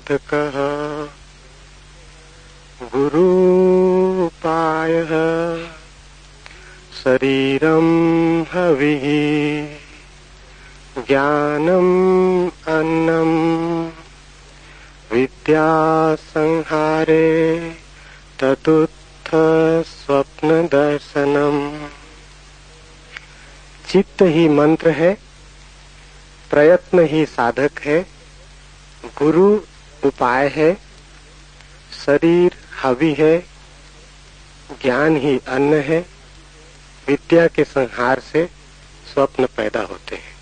साधकः गुरूपायः शरीरं हविः ज्ञानम् अन्नम् विद्या संहारे तदुत्थ स्वप्न दर्शनम। चित्त ही मंत्र है, प्रयत्न ही साधक है, गुरु उपाय है, शरीर हवि है, ज्ञान ही अन्न है, विद्या के संहार से स्वप्न पैदा होते हैं।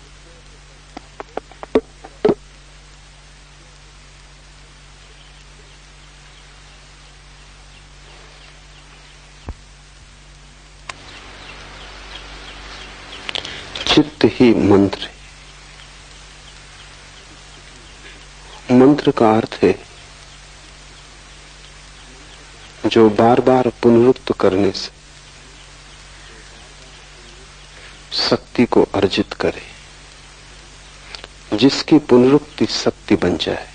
चित्त ही मंत्र है। मंत्र का अर्थ है जो बार बार पुनरुक्त करने से शक्ति को अर्जित करे, जिसकी पुनरुक्ति शक्ति बन जाए।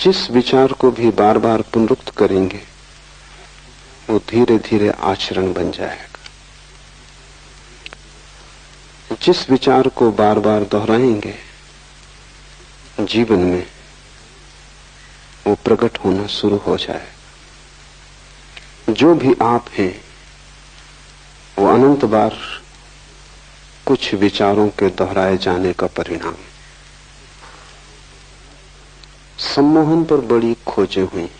जिस विचार को भी बार बार पुनरुक्त करेंगे वो धीरे धीरे आचरण बन जाएगा। जिस विचार को बार बार दोहराएंगे जीवन में वो प्रकट होना शुरू हो जाए। जो भी आप हैं वो अनंत बार कुछ विचारों के दोहराए जाने का परिणाम है। सम्मोहन पर बड़ी खोजें हुई।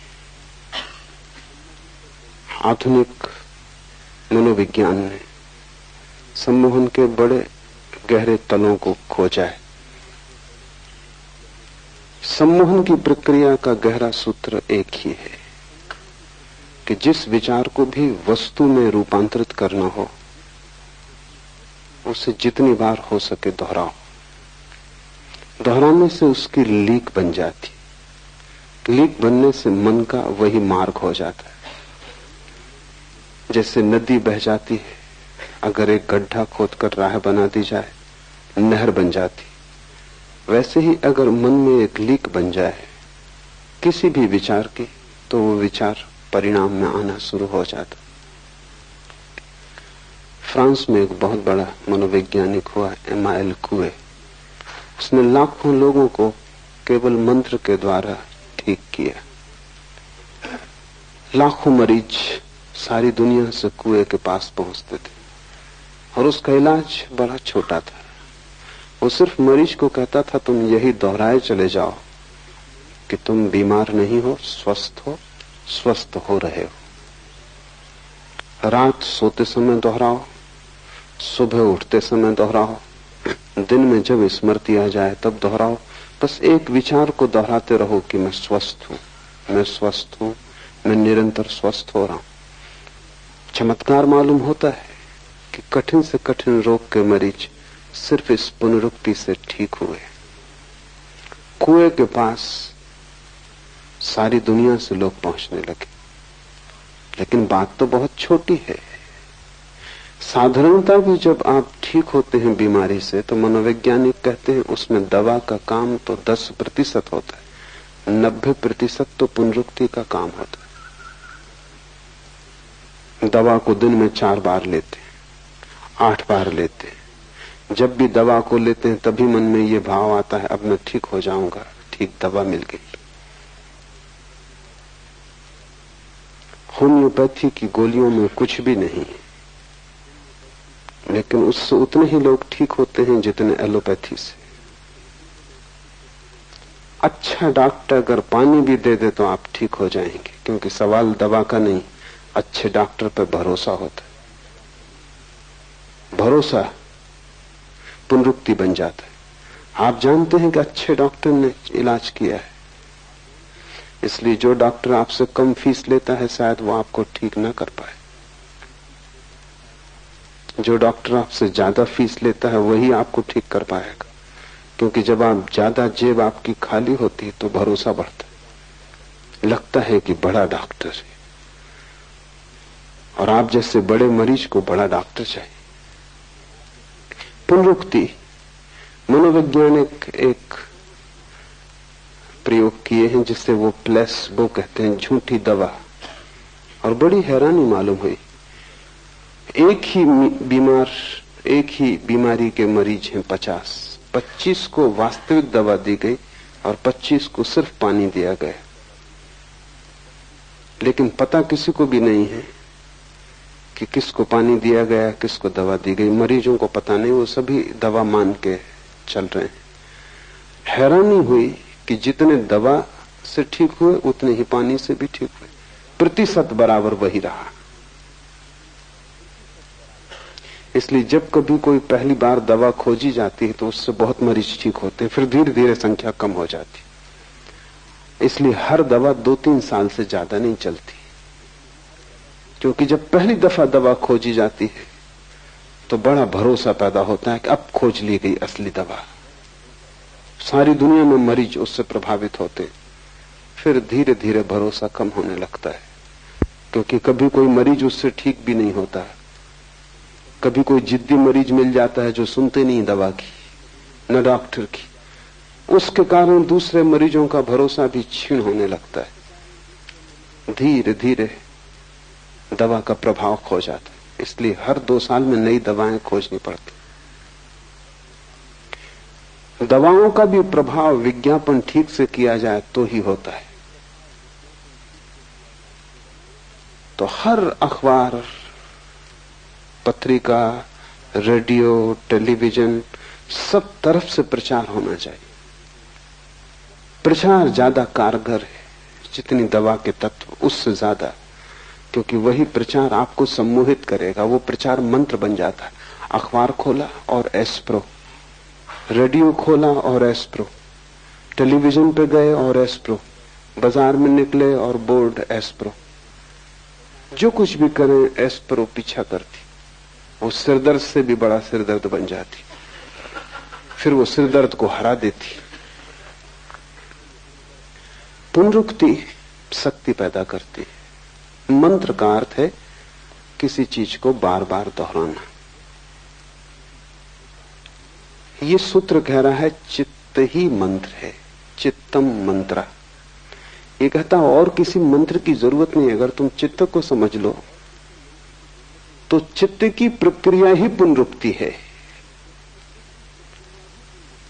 आधुनिक मनोविज्ञान ने सम्मोहन के बड़े गहरे तलों को खोजा है। सम्मोहन की प्रक्रिया का गहरा सूत्र एक ही है कि जिस विचार को भी वस्तु में रूपांतरित करना हो उसे जितनी बार हो सके दोहराओ। दोहराने से उसकी लीक बन जाती। लीक बनने से मन का वही मार्ग हो जाता है। जैसे नदी बह जाती है, अगर एक गड्ढा खोदकर राह बना दी जाए नहर बन जाती। वैसे ही अगर मन में एक लीक बन जाए किसी भी विचार की तो वो विचार परिणाम में आना शुरू हो जाता। फ्रांस में एक बहुत बड़ा मनोवैज्ञानिक हुआ एमाइल कुए। उसने लाखों लोगों को केवल मंत्र के द्वारा ठीक किया। लाखों मरीज सारी दुनिया से कुएं के पास पहुंचते थे और उसका इलाज बड़ा छोटा था। वो सिर्फ मरीज को कहता था तुम यही दोहराए चले जाओ कि तुम बीमार नहीं हो, स्वस्थ हो रहे हो। रात सोते समय दोहराओ, सुबह उठते समय दोहराओ, दिन में जब स्मृति आ जाए तब दोहराओ। बस एक विचार को दोहराते रहो कि मैं स्वस्थ हूं, मैं स्वस्थ हूं, मैं निरंतर स्वस्थ हो रहा हूं। चमत्कार मालूम होता है कि कठिन से कठिन रोग के मरीज सिर्फ इस पुनरुक्ति से ठीक हुए। कुएं के पास सारी दुनिया से लोग पहुंचने लगे। लेकिन बात तो बहुत छोटी है। साधारणता भी जब आप ठीक होते हैं बीमारी से तो मनोवैज्ञानिक कहते हैं उसमें दवा का काम तो 10% होता है, 90% तो पुनरुक्ति का काम होता है। दवा को दिन में 4 बार लेते हैं, 8 बार लेते हैं। जब भी दवा को लेते हैं तभी मन में ये भाव आता है अब मैं ठीक हो जाऊंगा, ठीक दवा मिल गई। होम्योपैथी की गोलियों में कुछ भी नहीं है, लेकिन उससे उतने ही लोग ठीक होते हैं जितने एलोपैथी से। अच्छा डॉक्टर अगर पानी भी दे दे तो आप ठीक हो जाएंगे, क्योंकि सवाल दवा का नहीं, अच्छे डॉक्टर पर भरोसा होता है। भरोसा पुनरुक्ति बन जाता है। आप जानते हैं कि अच्छे डॉक्टर ने इलाज किया है, इसलिए जो डॉक्टर आपसे कम फीस लेता है शायद वो आपको ठीक ना कर पाए। जो डॉक्टर आपसे ज्यादा फीस लेता है वही आपको ठीक कर पाएगा, क्योंकि जब आप ज्यादा जेब आपकी खाली होती है तो भरोसा बढ़ता है, लगता है कि बड़ा डॉक्टर है। और आप जैसे बड़े मरीज को बड़ा डॉक्टर चाहिए। पुनरुक्ति मनोवैज्ञानिक एक प्रयोग किए हैं जिसे वो प्लेसबो कहते हैं, झूठी दवा। और बड़ी हैरानी मालूम हुई, एक ही बीमारी के मरीज हैं 25 को वास्तविक दवा दी गई और 25 को सिर्फ पानी दिया गया। लेकिन पता किसी को भी नहीं है कि किसको पानी दिया गया, किसको दवा दी गई। मरीजों को पता नहीं, वो सभी दवा मान के चल रहे हैं। हैरानी हुई कि जितने दवा से ठीक हुए उतने ही पानी से भी ठीक हुए, प्रतिशत बराबर वही रहा। इसलिए जब कभी कोई पहली बार दवा खोजी जाती है तो उससे बहुत मरीज ठीक होते हैं, फिर धीरे धीरे संख्या कम हो जाती। इसलिए हर दवा 2-3 साल से ज्यादा नहीं चलती, क्योंकि जब पहली दफा दवा खोजी जाती है तो बड़ा भरोसा पैदा होता है कि अब खोज ली गई असली दवा। सारी दुनिया में मरीज उससे प्रभावित होते, फिर धीरे धीरे भरोसा कम होने लगता है, क्योंकि कभी कोई मरीज उससे ठीक भी नहीं होता। कभी कोई जिद्दी मरीज मिल जाता है जो सुनते नहीं दवा की न डॉक्टर की, उसके कारण दूसरे मरीजों का भरोसा भी क्षीण होने लगता है। धीरे धीरे दवा का प्रभाव खो जाता है। इसलिए हर 2 साल में नई दवाएं खोजनी पड़ती। दवाओं का भी प्रभाव विज्ञापन ठीक से किया जाए तो ही होता है। तो हर अखबार, पत्रिका, रेडियो, टेलीविजन, सब तरफ से प्रचार होना चाहिए। प्रचार ज्यादा कारगर है जितनी दवा के तत्व, उससे ज्यादा, क्योंकि वही प्रचार आपको सम्मोहित करेगा। वो प्रचार मंत्र बन जाता है। अखबार खोला और एस्प्रो, रेडियो खोला और एस्प्रो, टेलीविजन पे गए और एस्प्रो, बाजार में निकले और बोर्ड एस्प्रो, जो कुछ भी करें एस्प्रो पीछा करती। वो सिरदर्द से भी बड़ा सिरदर्द बन जाती, फिर वो सिरदर्द को हरा देती। पुनरुक्ति शक्ति पैदा करती है। मंत्र का अर्थ है किसी चीज को बार बार दोहराना। ये सूत्र कह रहा है चित्त ही मंत्र है, चित्तम मंत्रा। ये कहता है और किसी मंत्र की जरूरत नहीं। अगर तुम चित्त को समझ लो तो चित्त की प्रक्रिया ही पुनरुक्ति है।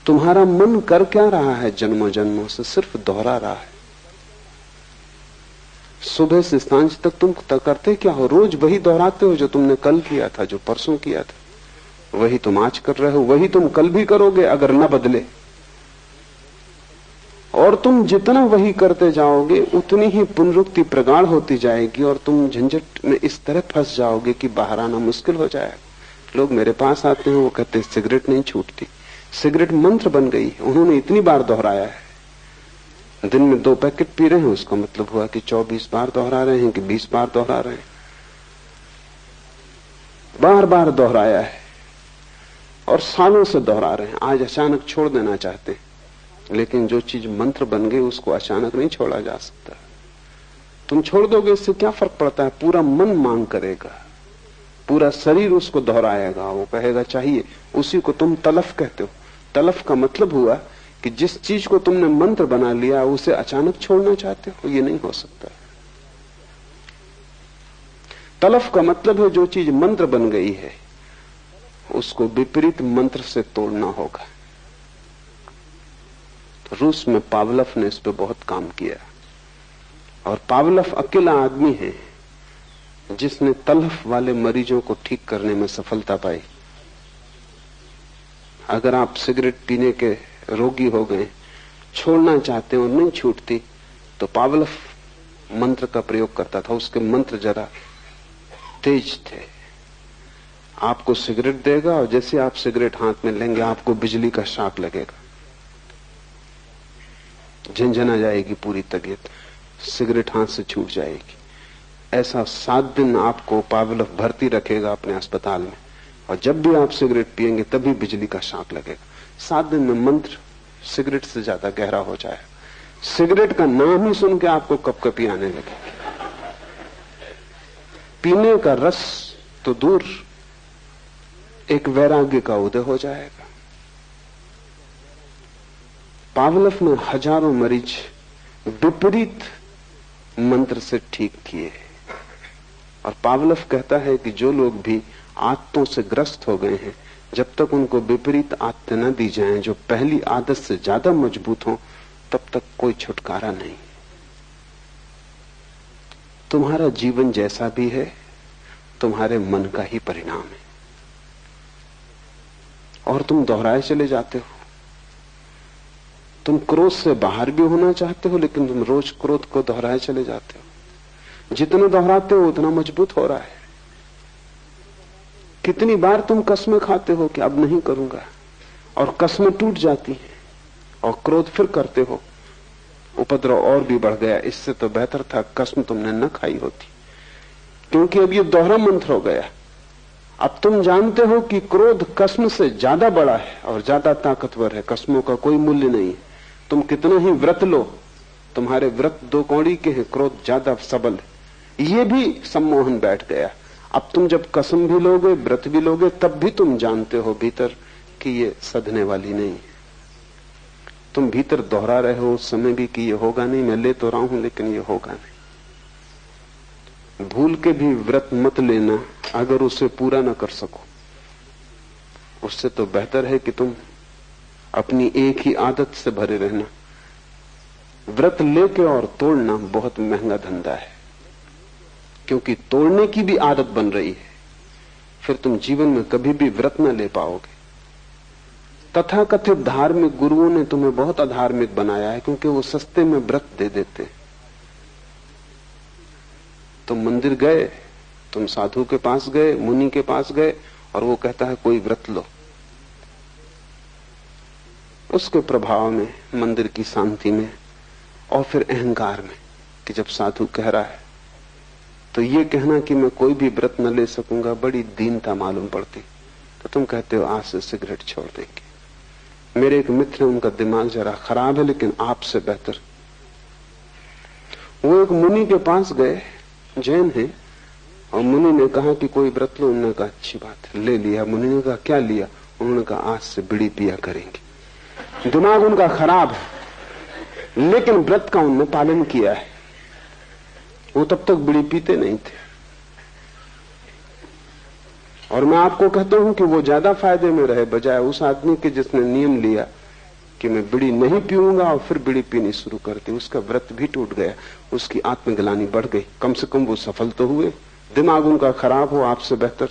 तुम्हारा मन कर क्या रहा है जन्मों जन्मों से? सिर्फ दोहरा रहा है। सुबह से सांझ तक तुम करते क्या हो? रोज वही दोहराते हो जो तुमने कल किया था, जो परसों किया था। वही तुम आज कर रहे हो, वही तुम कल भी करोगे अगर न बदले। और तुम जितना वही करते जाओगे उतनी ही पुनरुक्ति प्रगाढ़ होती जाएगी और तुम झंझट में इस तरह फंस जाओगे कि बाहर आना मुश्किल हो जाएगा। लोग मेरे पास आते हैं, वो कहते हैं सिगरेट नहीं छूटती। सिगरेट मंत्र बन गई है, उन्होंने इतनी बार दोहराया है। दिन में 2 पैकेट पी रहे हैं, उसका मतलब हुआ कि 24 बार दोहरा रहे हैं कि 20 बार दोहरा रहे हैं। बार बार दोहराया है और सालों से दोहरा रहे हैं। आज अचानक छोड़ देना चाहते हैं, लेकिन जो चीज मंत्र बन गई उसको अचानक नहीं छोड़ा जा सकता। तुम छोड़ दोगे इससे क्या फर्क पड़ता है? पूरा मन मांग करेगा, पूरा शरीर उसको दोहराएगा, वो कहेगा चाहिए। उसी को तुम तलफ कहते हो। तलफ का मतलब हुआ कि जिस चीज को तुमने मंत्र बना लिया उसे अचानक छोड़ना चाहते हो, ये नहीं हो सकता। तलफ का मतलब है जो चीज मंत्र बन गई है उसको विपरीत मंत्र से तोड़ना होगा। तो रूस में पावलफ ने इस पे बहुत काम किया, और पावलफ अकेला आदमी है जिसने तलफ वाले मरीजों को ठीक करने में सफलता पाई। अगर आप सिगरेट पीने के रोगी हो गए, छोड़ना चाहते हैं और नहीं छूटती, तो पावलफ मंत्र का प्रयोग करता था। उसके मंत्र जरा तेज थे। आपको सिगरेट देगा और जैसे आप सिगरेट हाथ में लेंगे आपको बिजली का शॉक लगेगा, झंझना जाएगी पूरी तबीयत, सिगरेट हाथ से छूट जाएगी। ऐसा 7 दिन आपको पावलफ भर्ती रखेगा अपने अस्पताल में, और जब भी आप सिगरेट पिएंगे तभी बिजली का शॉक लगेगा। 7 दिन में मंत्र सिगरेट से ज्यादा गहरा हो जाए। सिगरेट का नाम ही सुन के आपको कपकपी आने लगे। पीने का रस तो दूर, एक वैराग्य का उदय हो जाएगा। पावलव ने हजारों मरीज विपरीत मंत्र से ठीक किए। और पावलव कहता है कि जो लोग भी आदतों से ग्रस्त हो गए हैं, जब तक उनको विपरीत आदतें न दी जाएं जो पहली आदत से ज्यादा मजबूत हो, तब तक कोई छुटकारा नहीं। तुम्हारा जीवन जैसा भी है तुम्हारे मन का ही परिणाम है, और तुम दोहराए चले जाते हो। तुम क्रोध से बाहर भी होना चाहते हो, लेकिन तुम रोज क्रोध को दोहराए चले जाते हो। जितना दोहराते हो उतना मजबूत हो रहा है। कितनी बार तुम कस्में खाते हो कि अब नहीं करूंगा, और कस्में टूट जाती हैं, और क्रोध फिर करते हो, उपद्रव और भी बढ़ गया। इससे तो बेहतर था कसम तुमने न खाई होती, क्योंकि अब ये दोहरा मंत्र हो गया। अब तुम जानते हो कि क्रोध कसम से ज्यादा बड़ा है और ज्यादा ताकतवर है। कस्मों का कोई मूल्य नहीं है। तुम कितना ही व्रत लो, तुम्हारे व्रत दो कौड़ी के हैं, क्रोध ज्यादा सबल है। ये भी सम्मोहन बैठ गया। अब तुम जब कसम भी लोगे, व्रत भी लोगे, तब भी तुम जानते हो भीतर कि ये सधने वाली नहीं है। तुम भीतर दोहरा रहे हो उस समय भी कि ये होगा नहीं, मैं ले तो रहा हूं लेकिन ये होगा नहीं। भूल के भी व्रत मत लेना अगर उसे पूरा न कर सको। उससे तो बेहतर है कि तुम अपनी एक ही आदत से भरे रहना। व्रत लेके और तोड़ना बहुत महंगा धंधा है, क्योंकि तोड़ने की भी आदत बन रही है। फिर तुम जीवन में कभी भी व्रत न ले पाओगे। तथाकथित धार्मिक गुरुओं ने तुम्हें बहुत अधार्मिक बनाया है, क्योंकि वो सस्ते में व्रत दे देते। तुम मंदिर गए, तुम साधु के पास गए, मुनि के पास गए, और वो कहता है कोई व्रत लो। उसके प्रभाव में, मंदिर की शांति में, और फिर अहंकार में कि जब साधु कह रहा है तो ये कहना कि मैं कोई भी व्रत न ले सकूंगा बड़ी दीनता मालूम पड़ती। तो तुम कहते हो आज से सिगरेट छोड़ देंगे। मेरे एक मित्र है, उनका दिमाग जरा खराब है लेकिन आपसे बेहतर। वो एक मुनि के पास गए, जैन है, और मुनि ने कहा कि कोई व्रत लो। उन्होंने कहा अच्छी बात है, ले लिया। मुनि ने कहा क्या लिया? उन्होंने कहा आज से बीड़ी पिया करेंगे। दिमाग उनका खराब है, लेकिन व्रत का उन्होंने पालन किया है। वो तब तक बीड़ी पीते नहीं थे। और मैं आपको कहता हूं कि वो ज्यादा फायदे में रहे बजाय उस आदमी के जिसने नियम लिया कि मैं बीड़ी नहीं पीऊंगा और फिर बीड़ी पीनी शुरू कर दी। उसका व्रत भी टूट गया, उसकी आत्मग्लानि बढ़ गई। कम से कम वो सफल तो हुए। दिमाग उनका खराब हो, आपसे बेहतर।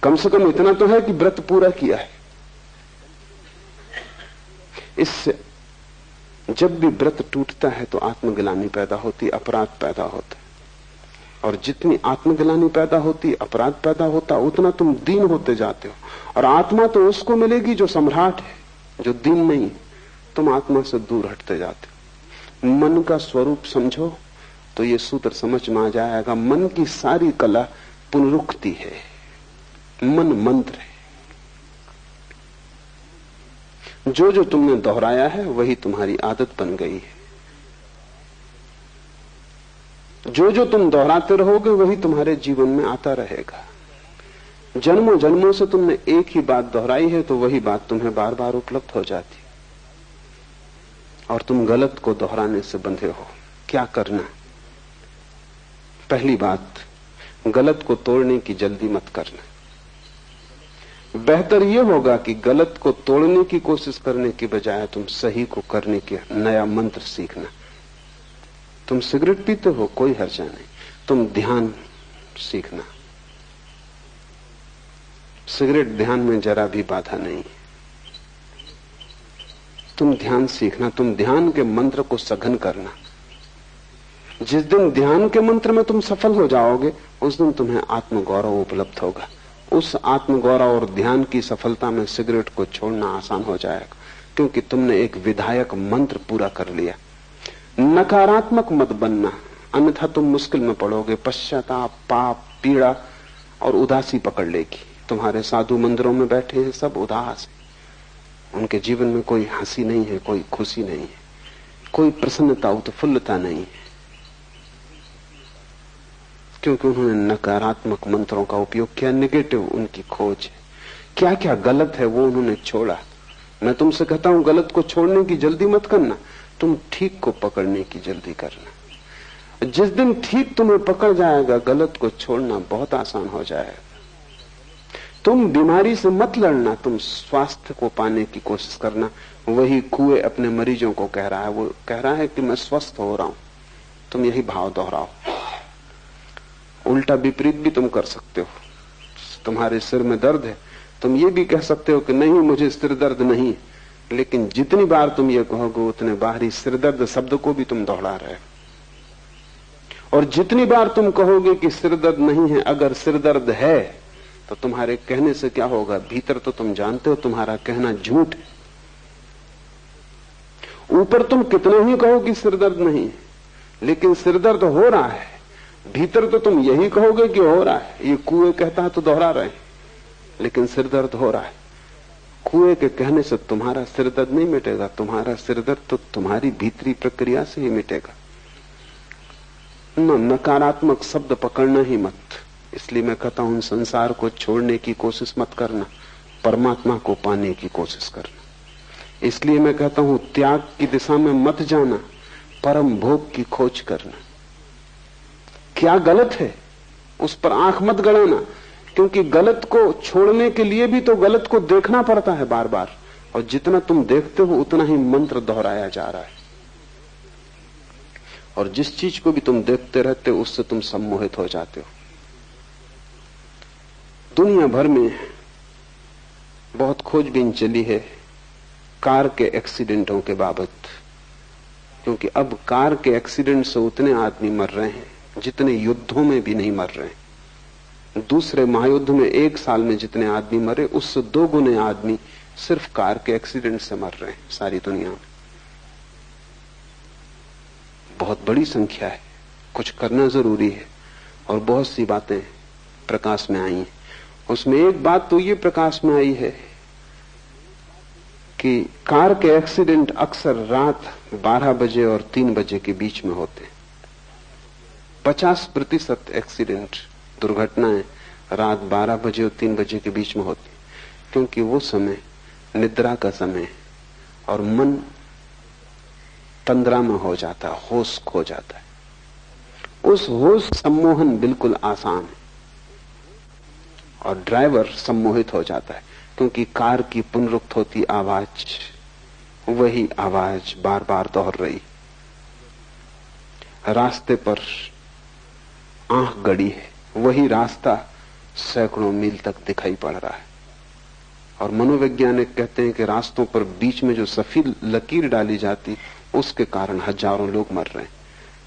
कम से कम इतना तो है कि व्रत पूरा किया है। इससे जब भी व्रत टूटता है तो आत्मग्लानि पैदा होती, अपराध पैदा होता है। और जितनी आत्मग्लानि पैदा होती, अपराध पैदा होता, उतना तुम दीन होते जाते हो। और आत्मा तो उसको मिलेगी जो सम्राट है, जो दीन नहीं। तुम आत्मा से दूर हटते जाते हो। मन का स्वरूप समझो तो ये सूत्र समझ में आ जाएगा। मन की सारी कला पुनरुक्ति है। मन मंत्र है। जो जो तुमने दोहराया है वही तुम्हारी आदत बन गई है। जो जो तुम दोहराते रहोगे वही तुम्हारे जीवन में आता रहेगा। जन्मों जन्मों से तुमने एक ही बात दोहराई है तो वही बात तुम्हें बार बार उपलब्ध हो जाती, और तुम गलत को दोहराने से बंधे हो। क्या करना? पहली बात, गलत को तोड़ने की जल्दी मत करना। बेहतर यह होगा कि गलत को तोड़ने की कोशिश करने की बजाय तुम सही को करने के नया मंत्र सीखना। तुम सिगरेट पीते हो, कोई हर्जा नहीं, तुम ध्यान सीखना। सिगरेट ध्यान में जरा भी बाधा नहीं। तुम ध्यान सीखना, तुम ध्यान के मंत्र को सघन करना। जिस दिन ध्यान के मंत्र में तुम सफल हो जाओगे उस दिन तुम्हें आत्मगौरव उपलब्ध होगा। उस आत्मगौरव और ध्यान की सफलता में सिगरेट को छोड़ना आसान हो जाएगा, क्योंकि तुमने एक विधायक मंत्र पूरा कर लिया। नकारात्मक मत बनना, अन्यथा तुम मुश्किल में पड़ोगे। पश्चाताप, पाप, पीड़ा और उदासी पकड़ लेगी। तुम्हारे साधु मंदिरों में बैठे हैं, सब उदास है। उनके जीवन में कोई हंसी नहीं है, कोई खुशी नहीं है, कोई प्रसन्नता, उत्फुल्लता नहीं है, क्योंकि उन्होंने नकारात्मक मंत्रों का उपयोग किया। नेगेटिव उनकी खोज है। क्या क्या गलत है वो उन्होंने छोड़ा। मैं तुमसे कहता हूं गलत को छोड़ने की जल्दी मत करना, तुम ठीक को पकड़ने की जल्दी करना। जिस दिन ठीक तुम्हें पकड़ जाएगा, गलत को छोड़ना बहुत आसान हो जाएगा। तुम बीमारी से मत लड़ना, तुम स्वास्थ्य को पाने की कोशिश करना। वही कुएं अपने मरीजों को कह रहा है, वो कह रहा है कि मैं स्वस्थ हो रहा हूं, तुम यही भाव दोहराओ। उल्टा विपरीत भी तुम कर सकते हो। तुम्हारे सिर में दर्द है, तुम ये भी कह सकते हो कि नहीं मुझे सिर दर्द नहीं, लेकिन जितनी बार तुम ये कहोगे उतने बाहरी सिर दर्द शब्द को भी तुम दोहरा रहे हो। और जितनी बार तुम कहोगे कि सिर दर्द नहीं है, अगर सिर दर्द है तो तुम्हारे कहने से क्या होगा, भीतर तो तुम जानते हो तुम्हारा कहना झूठ है। ऊपर तुम कितना ही कहो कि सिर दर्द नहीं, लेकिन सिर दर्द हो रहा है, भीतर तो तुम यही कहोगे कि हो रहा है। ये कुएं कहता है तो दोहरा रहे हैं, लेकिन सिर दर्द हो रहा है। कुएं के कहने से तुम्हारा सिर दर्द नहीं मिटेगा, तुम्हारा सिर दर्द तो तुम्हारी भीतरी प्रक्रिया से ही मिटेगा। नकारात्मक शब्द पकड़ना ही मत। इसलिए मैं कहता हूं संसार को छोड़ने की कोशिश मत करना, परमात्मा को पाने की कोशिश करना। इसलिए मैं कहता हूं त्याग की दिशा में मत जाना, परम भोग की खोज करना। क्या गलत है उस पर आंख मत गड़ाना, क्योंकि गलत को छोड़ने के लिए भी तो गलत को देखना पड़ता है बार बार, और जितना तुम देखते हो उतना ही मंत्र दोहराया जा रहा है। और जिस चीज को भी तुम देखते रहते हो उससे तुम सम्मोहित हो जाते हो। दुनिया भर में बहुत खोजबीन चली है कार के एक्सीडेंटों के बाबत, क्योंकि अब कार के एक्सीडेंट से उतने आदमी मर रहे हैं जितने युद्धों में भी नहीं मर रहे। दूसरे महायुद्ध में 1 साल में जितने आदमी मरे, उससे 2 गुने आदमी सिर्फ कार के एक्सीडेंट से मर रहे हैं सारी दुनिया में। बहुत बड़ी संख्या है, कुछ करना जरूरी है। और बहुत सी बातें प्रकाश में आई हैं। उसमें एक बात तो ये प्रकाश में आई है कि कार के एक्सीडेंट अक्सर रात 12 बजे और 3 बजे के बीच में होते हैं। 50% एक्सीडेंट, दुर्घटनाएं रात 12 बजे और 3 बजे के बीच में होती, क्योंकि वो समय निद्रा का समय है और मन तंद्रा में हो जाता है, होश खो जाता है। उस होश सम्मोहन बिल्कुल आसान है और ड्राइवर सम्मोहित हो जाता है, क्योंकि कार की पुनरुक्त होती आवाज, वही आवाज बार बार दोहर रही। रास्ते पर आंख गड़ी है, वही रास्ता सैकड़ों मील तक दिखाई पड़ रहा है। और मनोवैज्ञानिक कहते हैं कि रास्तों पर बीच में जो सफेद लकीर डाली जाती, उसके कारण हजारों लोग मर रहे हैं,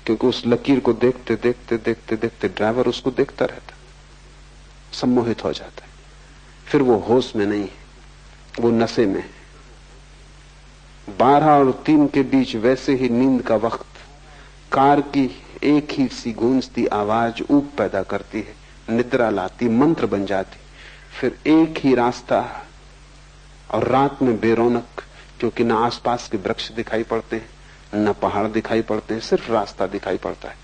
क्योंकि उस लकीर को देखते देखते देखते देखते ड्राइवर उसको देखता रहता, सम्मोहित हो जाता है। फिर वो होश में नहीं है, वो नशे में है। 12 और 3 के बीच वैसे ही नींद का वक्त कार की एक ही सी गूंजती आवाज ऊब पैदा करती है, निद्रा लाती, मंत्र बन जाती। फिर एक ही रास्ता, और रात में बेरौनक, क्योंकि न आसपास के वृक्ष दिखाई पड़ते हैं, न पहाड़ दिखाई पड़ते हैं, सिर्फ रास्ता दिखाई पड़ता है।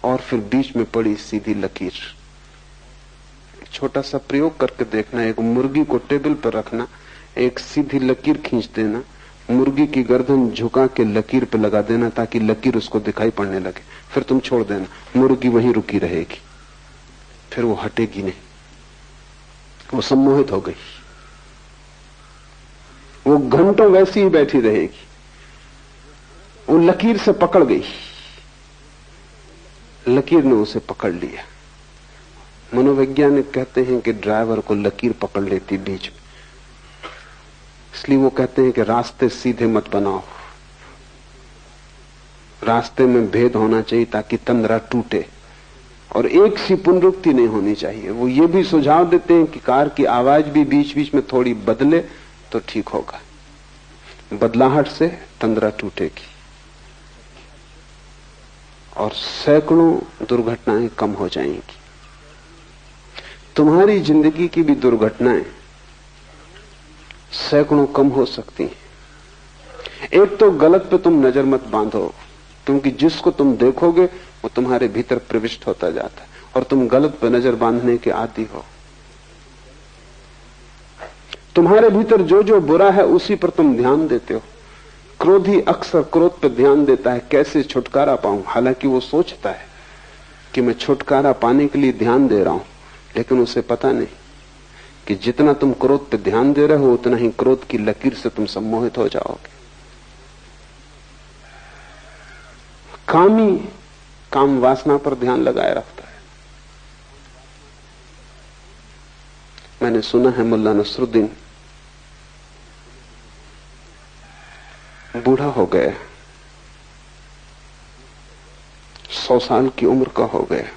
और फिर बीच में पड़ी सीधी लकीर। छोटा सा प्रयोग करके देखना, एक मुर्गी को टेबल पर रखना, एक सीधी लकीर खींच देना, मुर्गी की गर्दन झुका के लकीर पे लगा देना ताकि लकीर उसको दिखाई पड़ने लगे, फिर तुम छोड़ देना, मुर्गी वहीं रुकी रहेगी, फिर वो हटेगी नहीं। वो सम्मोहित हो गई, वो घंटों वैसी ही बैठी रहेगी, वो लकीर से पकड़ गई, लकीर ने उसे पकड़ लिया। मनोवैज्ञानिक कहते हैं कि ड्राइवर को लकीर पकड़ लेती बीच में, इसलिए वो कहते हैं कि रास्ते सीधे मत बनाओ, रास्ते में भेद होना चाहिए ताकि तंद्रा टूटे, और एक सी पुनरुक्ति नहीं होनी चाहिए। वो ये भी सुझाव देते हैं कि कार की आवाज भी बीच बीच में थोड़ी बदले तो ठीक होगा, बदलाहट से तंद्रा टूटेगी और सैकड़ों दुर्घटनाएं कम हो जाएंगी। तुम्हारी जिंदगी की भी दुर्घटनाएं सैकड़ों कम हो सकती हैं। एक तो गलत पे तुम नजर मत बांधो, क्योंकि जिसको तुम देखोगे वो तुम्हारे भीतर प्रविष्ट होता जाता है और तुम गलत पे नजर बांधने के आदी हो। तुम्हारे भीतर जो जो बुरा है उसी पर तुम ध्यान देते हो। क्रोधी अक्सर क्रोध पर ध्यान देता है, कैसे छुटकारा पाऊं, हालांकि वो सोचता है कि मैं छुटकारा पाने के लिए ध्यान दे रहा हूं, लेकिन उसे पता नहीं कि जितना तुम क्रोध पे ध्यान दे रहे हो उतना ही क्रोध की लकीर से तुम सम्मोहित हो जाओगे। कामी काम वासना पर ध्यान लगाए रखता है। मैंने सुना है मुल्ला नसरुद्दीन बूढ़ा हो गया, 100 साल की उम्र का हो गया।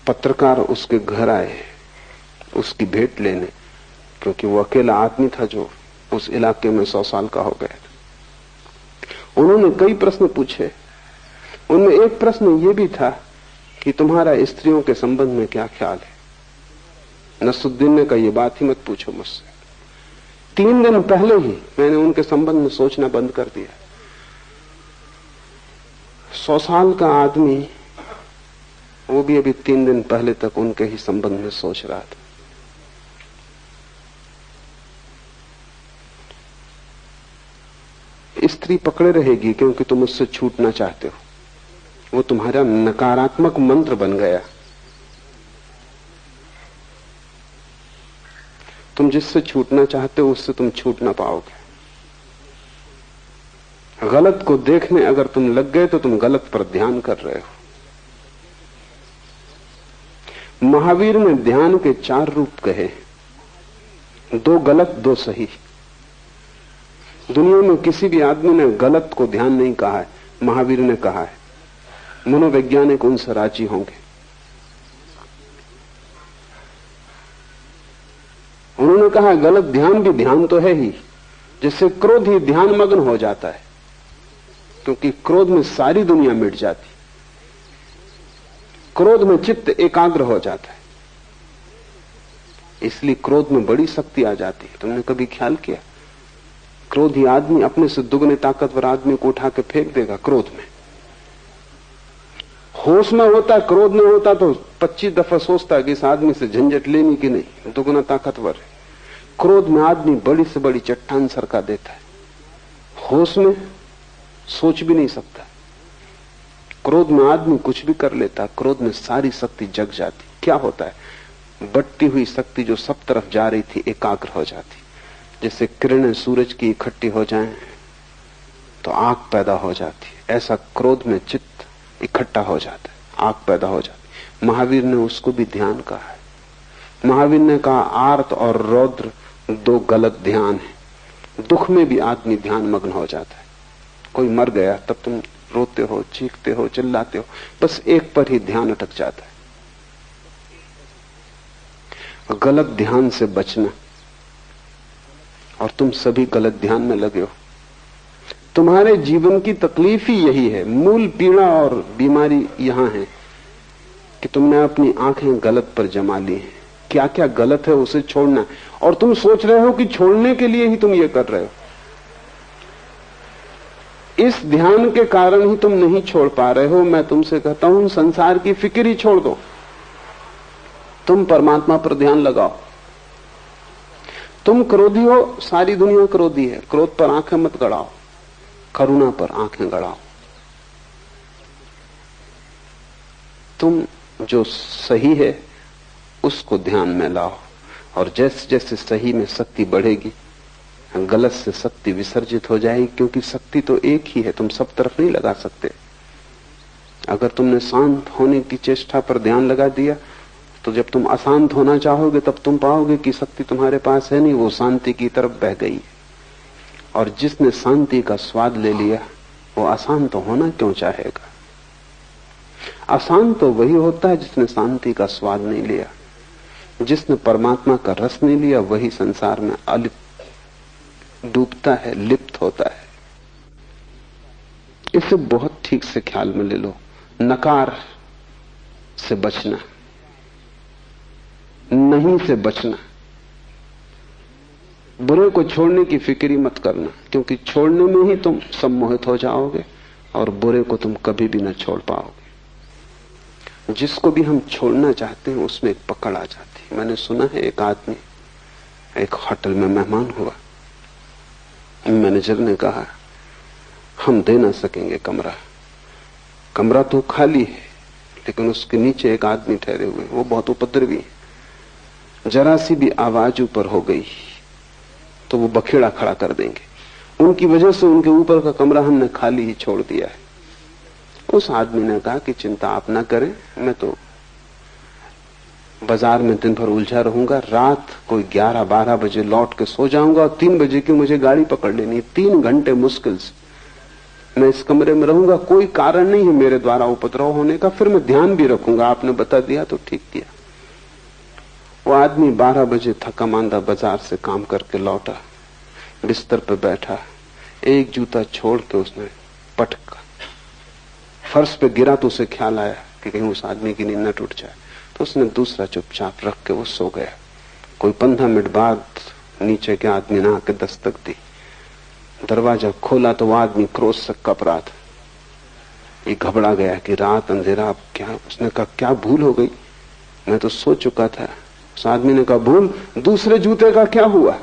पत्रकार उसके घर आए उसकी भेंट लेने, क्योंकि वो अकेला आदमी था जो उस इलाके में 100 साल का हो गया। उन्होंने कई प्रश्न पूछे। उनमें एक प्रश्न ये भी था कि तुम्हारा स्त्रियों के संबंध में क्या ख्याल है। नसरुद्दीन ने कहा, ये बात ही मत पूछो मुझसे। 3 दिन पहले ही मैंने उनके संबंध में सोचना बंद कर दिया। 100 साल का आदमी, वो भी अभी 3 दिन पहले तक उनके ही संबंध में सोच रहा था। स्त्री पकड़े रहेगी क्योंकि तुम उससे छूटना चाहते हो। वो तुम्हारा नकारात्मक मंत्र बन गया। तुम जिससे छूटना चाहते हो उससे तुम छूट ना पाओगे। गलत को देखने अगर तुम लग गए तो तुम गलत पर ध्यान कर रहे हो। महावीर ने ध्यान के 4 रूप कहे, 2 गलत 2 सही। दुनिया में किसी भी आदमी ने गलत को ध्यान नहीं कहा है, महावीर ने कहा है। मनोवैज्ञानिक उनसे राजी होंगे। उन्होंने कहा गलत ध्यान भी ध्यान तो है ही, जिससे क्रोध ही ध्यान मग्न हो जाता है, क्योंकि क्रोध में सारी दुनिया मिट जाती। क्रोध में चित्त एकाग्र हो जाता है, इसलिए क्रोध में बड़ी शक्ति आ जाती है। तुमने कभी ख्याल किया, क्रोधी आदमी अपने से दुगने ताकतवर आदमी को उठा के फेंक देगा क्रोध में। होश में होता, क्रोध में होता तो 25 दफा सोचता कि इस आदमी से झंझट लेनी कि नहीं, दुगना ताकतवर है। क्रोध में आदमी बड़ी से बड़ी चट्टान सरका देता है, होश में सोच भी नहीं सकता। क्रोध में आदमी कुछ भी कर लेता, क्रोध में सारी शक्ति जग जाती। क्या होता है, बढ़ती हुई शक्ति जो सब तरफ जा रही थी एकाग्र हो जाती। जैसे किरणें सूरज की इकट्ठी हो जाएं तो आग पैदा हो जाती, ऐसा क्रोध में चित्त इकट्ठा हो जाता है, आग पैदा हो जाती। महावीर ने उसको भी ध्यान कहा है। महावीर ने कहा आर्त और रौद्र 2 गलत ध्यान है। दुख में भी आदमी ध्यान मग्न हो जाता है। कोई मर गया तब तुम रोते हो, चीखते हो, चिल्लाते हो, बस एक पर ही ध्यान अटक जाता है। गलत ध्यान से बचना, और तुम सभी गलत ध्यान में लगे हो। तुम्हारे जीवन की तकलीफ ही यही है, मूल पीड़ा और बीमारी यहां है कि तुमने अपनी आंखें गलत पर जमा ली हैं। क्या क्या गलत है उसे छोड़ना, और तुम सोच रहे हो कि छोड़ने के लिए ही तुम ये कर रहे हो। इस ध्यान के कारण ही तुम नहीं छोड़ पा रहे हो। मैं तुमसे कहता हूं संसार की फिक्र ही छोड़ दो, तुम परमात्मा पर ध्यान लगाओ। तुम क्रोधी हो, सारी दुनिया क्रोधी है, क्रोध पर आंखें मत गड़ाओ, करुणा पर आंखें गड़ाओ। तुम जो सही है उसको ध्यान में लाओ, और जैसे जैसे सही में शक्ति बढ़ेगी गलत से शक्ति विसर्जित हो जाएगी, क्योंकि शक्ति तो एक ही है, तुम सब तरफ नहीं लगा सकते। अगर तुमने शांत होने की चेष्टा पर ध्यान लगा दिया तो जब तुम अशांत होना चाहोगे तब तुम पाओगे कि शक्ति तुम्हारे पास है नहीं, वो शांति की तरफ बह गई। और जिसने शांति का स्वाद ले लिया वो अशांत होना क्यों चाहेगा। अशांत तो वही होता है जिसने शांति का स्वाद नहीं लिया। जिसने परमात्मा का रस नहीं लिया वही संसार में अलिप्त डूबता है, लिप्त होता है। इसे बहुत ठीक से ख्याल में ले लो। नकार से बचना, नहीं से बचना, बुरे को छोड़ने की फिक्र मत करना, क्योंकि छोड़ने में ही तुम सम्मोहित हो जाओगे और बुरे को तुम कभी भी न छोड़ पाओगे। जिसको भी हम छोड़ना चाहते हैं उसमें एक पकड़ आ जाती है। मैंने सुना है एक आदमी एक होटल में मेहमान हुआ। मैनेजर ने कहा, हम दे ना सकेंगे कमरा, कमरा तो खाली है, लेकिन उसके नीचे एक आदमी ठहरे हुए, वो बहुत उपद्रवी है। जरा सी भी आवाज ऊपर हो गई तो वो बखेड़ा खड़ा कर देंगे। उनकी वजह से उनके ऊपर का कमरा हमने खाली ही छोड़ दिया है। उस आदमी ने कहा कि चिंता आप ना करें, मैं तो बाजार में दिन भर उलझा रहूंगा, रात कोई 11-12 बजे लौट के सो जाऊंगा और 3 बजे की मुझे गाड़ी पकड़ लेनी है। 3 घंटे मुश्किल से मैं इस कमरे में रहूंगा, कोई कारण नहीं है मेरे द्वारा उपद्रव होने का, फिर मैं ध्यान भी रखूंगा, आपने बता दिया तो ठीक किया। वो आदमी 12 बजे थका मांदा बाजार से काम करके लौटा, बिस्तर पर बैठा, एक जूता छोड़ के उसने पटका, फर्श पे गिरा तो उसे ख्याल आया कि कहीं उस आदमी की नींद न टूट जाए, तो उसने दूसरा चुपचाप रख के वो सो गया। कोई 15 मिनट बाद नीचे के आदमी ने आके दस्तक दी, दरवाजा खोला तो वो आदमी क्रोध से कप रहा था। ये घबरा गया कि रात अंधेरा, अब क्या? उसने कहा, क्या भूल हो गई? मैं तो सो चुका था। उस आदमी ने कहा, भूल? दूसरे जूते का क्या हुआ?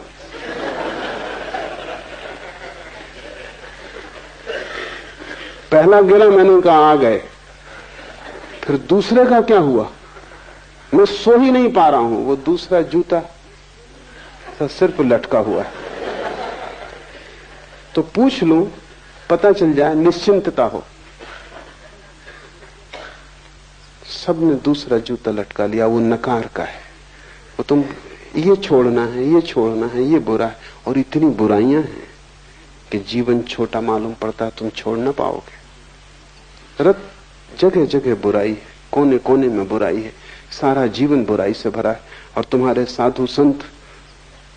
पहला गिरा, मैंने कहा आ गए, फिर दूसरे का क्या हुआ? मैं सो ही नहीं पा रहा हूं, वो दूसरा जूता सिर पर लटका हुआ है, तो पूछ लूं, पता चल जाए, निश्चिंतता हो। सबने दूसरा जूता लटका लिया, वो नकार का है, वो तुम ये छोड़ना है, ये छोड़ना है, ये बुरा है, और इतनी बुराइयां हैं कि जीवन छोटा मालूम पड़ता है, तुम छोड़ ना पाओगे। रत जगह जगह बुराई है, कोने कोने में बुराई है, सारा जीवन बुराई से भरा है, और तुम्हारे साधु संत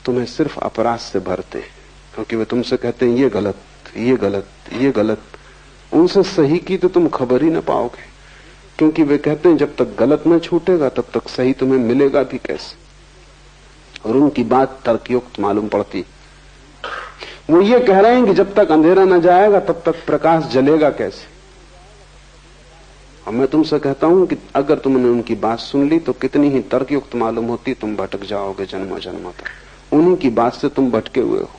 तुम्हें सिर्फ अपराध से भरते हैं, क्योंकि वे तुमसे कहते हैं ये गलत, ये गलत, ये गलत। उनसे सही की तो तुम खबर ही ना पाओगे, क्योंकि वे कहते हैं जब तक गलत न छूटेगा तब तक सही तुम्हें मिलेगा भी कैसे। और उनकी बात तर्कयुक्त मालूम पड़ती। वो ये कह रहे हैं कि जब तक अंधेरा न जाएगा तब तक प्रकाश जलेगा कैसे। और मैं तुमसे कहता हूं कि अगर तुमने उनकी बात सुन ली तो कितनी ही तर्कयुक्त मालूम होती, तुम भटक जाओगे जन्मों जन्मों तक। उन्हीं की बात से तुम भटके हुए हो।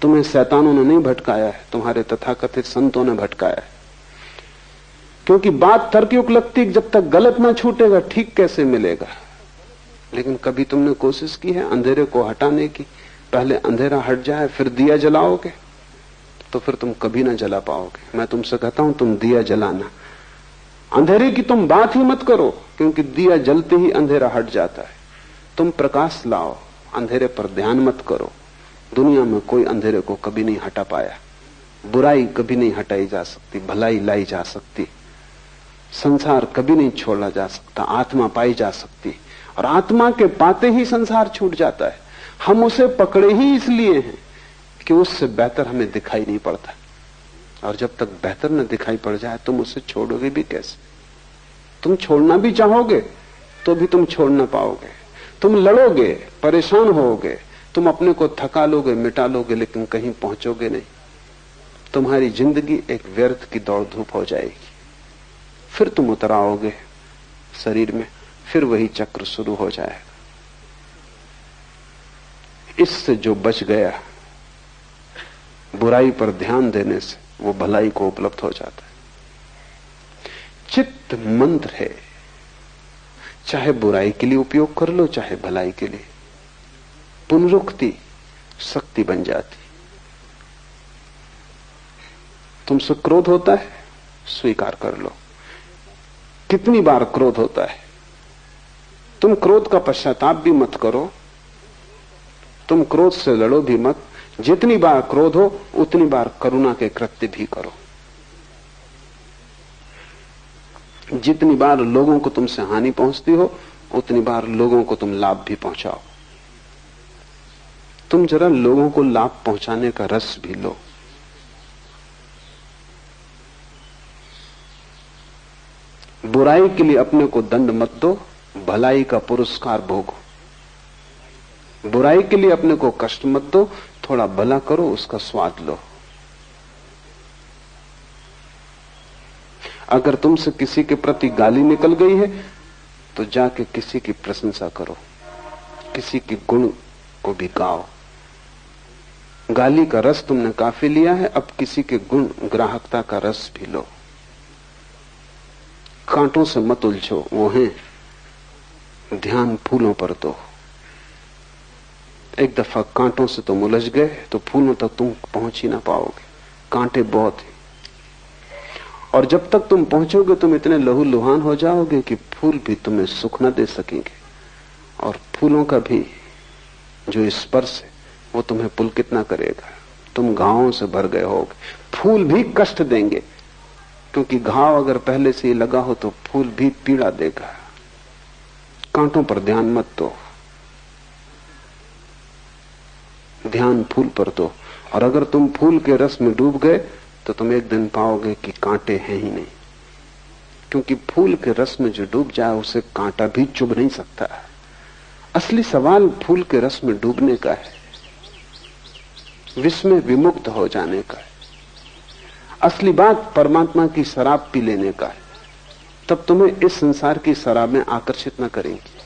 तुम्हें शैतानों ने नहीं भटकाया है, तुम्हारे तथाकथित संतों ने भटकाया है। क्योंकि बात तर्कयुक्त लगती, जब तक गलत ना छूटेगा ठीक कैसे मिलेगा। लेकिन कभी तुमने कोशिश की है अंधेरे को हटाने की? पहले अंधेरा हट जाए फिर दिया जलाओगे तो फिर तुम कभी ना जला पाओगे। मैं तुमसे कहता हूं तुम दिया जलाना, अंधेरे की तुम बात ही मत करो, क्योंकि दिया जलते ही अंधेरा हट जाता है। तुम प्रकाश लाओ, अंधेरे पर ध्यान मत करो। दुनिया में कोई अंधेरे को कभी नहीं हटा पाया। बुराई कभी नहीं हटाई जा सकती, भलाई लाई जा सकती। संसार कभी नहीं छोड़ा जा सकता, आत्मा पाई जा सकती, और आत्मा के पाते ही संसार छूट जाता है। हम उसे पकड़े ही इसलिए हैं कि उससे बेहतर हमें दिखाई नहीं पड़ता, और जब तक बेहतर न दिखाई पड़ जाए तुम उसे छोड़ोगे भी कैसे। तुम छोड़ना भी चाहोगे तो भी तुम छोड़ ना पाओगे। तुम लड़ोगे, परेशान होोगे, तुम अपने को थका लोगे, मिटा लोगे, लेकिन कहीं पहुंचोगे नहीं। तुम्हारी जिंदगी एक व्यर्थ की दौड़ धूप हो जाएगी। फिर तुम उतर आओगे शरीर में, फिर वही चक्र शुरू हो जाएगा। इससे जो बच गया बुराई पर ध्यान देने से, वो भलाई को उपलब्ध हो जाता है। चित्त मंत्र है, चाहे बुराई के लिए उपयोग कर लो चाहे भलाई के लिए, पुनरुक्ति शक्ति बन जाती। तुमसे क्रोध होता है, स्वीकार कर लो। कितनी बार क्रोध होता है, तुम क्रोध का पश्चाताप भी मत करो, तुम क्रोध से लड़ो भी मत। जितनी बार क्रोध हो उतनी बार करुणा के कृत्य भी करो। जितनी बार लोगों को तुमसे हानि पहुंचती हो उतनी बार लोगों को तुम लाभ भी पहुंचाओ। तुम जरा लोगों को लाभ पहुंचाने का रस भी लो। बुराई के लिए अपने को दंड मत दो, भलाई का पुरस्कार भोगो। बुराई के लिए अपने को कष्ट मत दो, थोड़ा भला करो, उसका स्वाद लो। अगर तुमसे किसी के प्रति गाली निकल गई है तो जाके किसी की प्रशंसा करो, किसी के गुण को को भी गाओ। गाली का रस तुमने काफी लिया है, अब किसी के गुण ग्राहकता का रस भी लो। कांटों से मत उलझो, वो हैं, ध्यान फूलों पर दो। एक दफा कांटों से तुम उलझ गए तो फूलों तक तुम पहुंच ही ना पाओगे, कांटे बहुत हैं। और जब तक तुम पहुंचोगे तुम इतने लहूलुहान हो जाओगे कि फूल भी तुम्हें सुख न दे सकेंगे, और फूलों का भी जो स्पर्श है वो तुम्हें पुलकित ना करेगा। तुम घावों से भर गए होगे, फूल भी कष्ट देंगे, क्योंकि घाव अगर पहले से ही लगा हो तो फूल भी पीड़ा देगा। कांटों पर ध्यान मत दो, ध्यान फूल पर दो। और अगर तुम फूल के रस में डूब गए तो तुम एक दिन पाओगे कि कांटे हैं ही नहीं, क्योंकि फूल के रस में जो डूब जाए उसे कांटा भी चुभ नहीं सकता। असली सवाल फूल के रस में डूबने का है, विष में विमुक्त हो जाने का है। असली बात परमात्मा की शराब पी लेने का है, तब तुम्हें इस संसार की शराब में आकर्षित न करेंगी।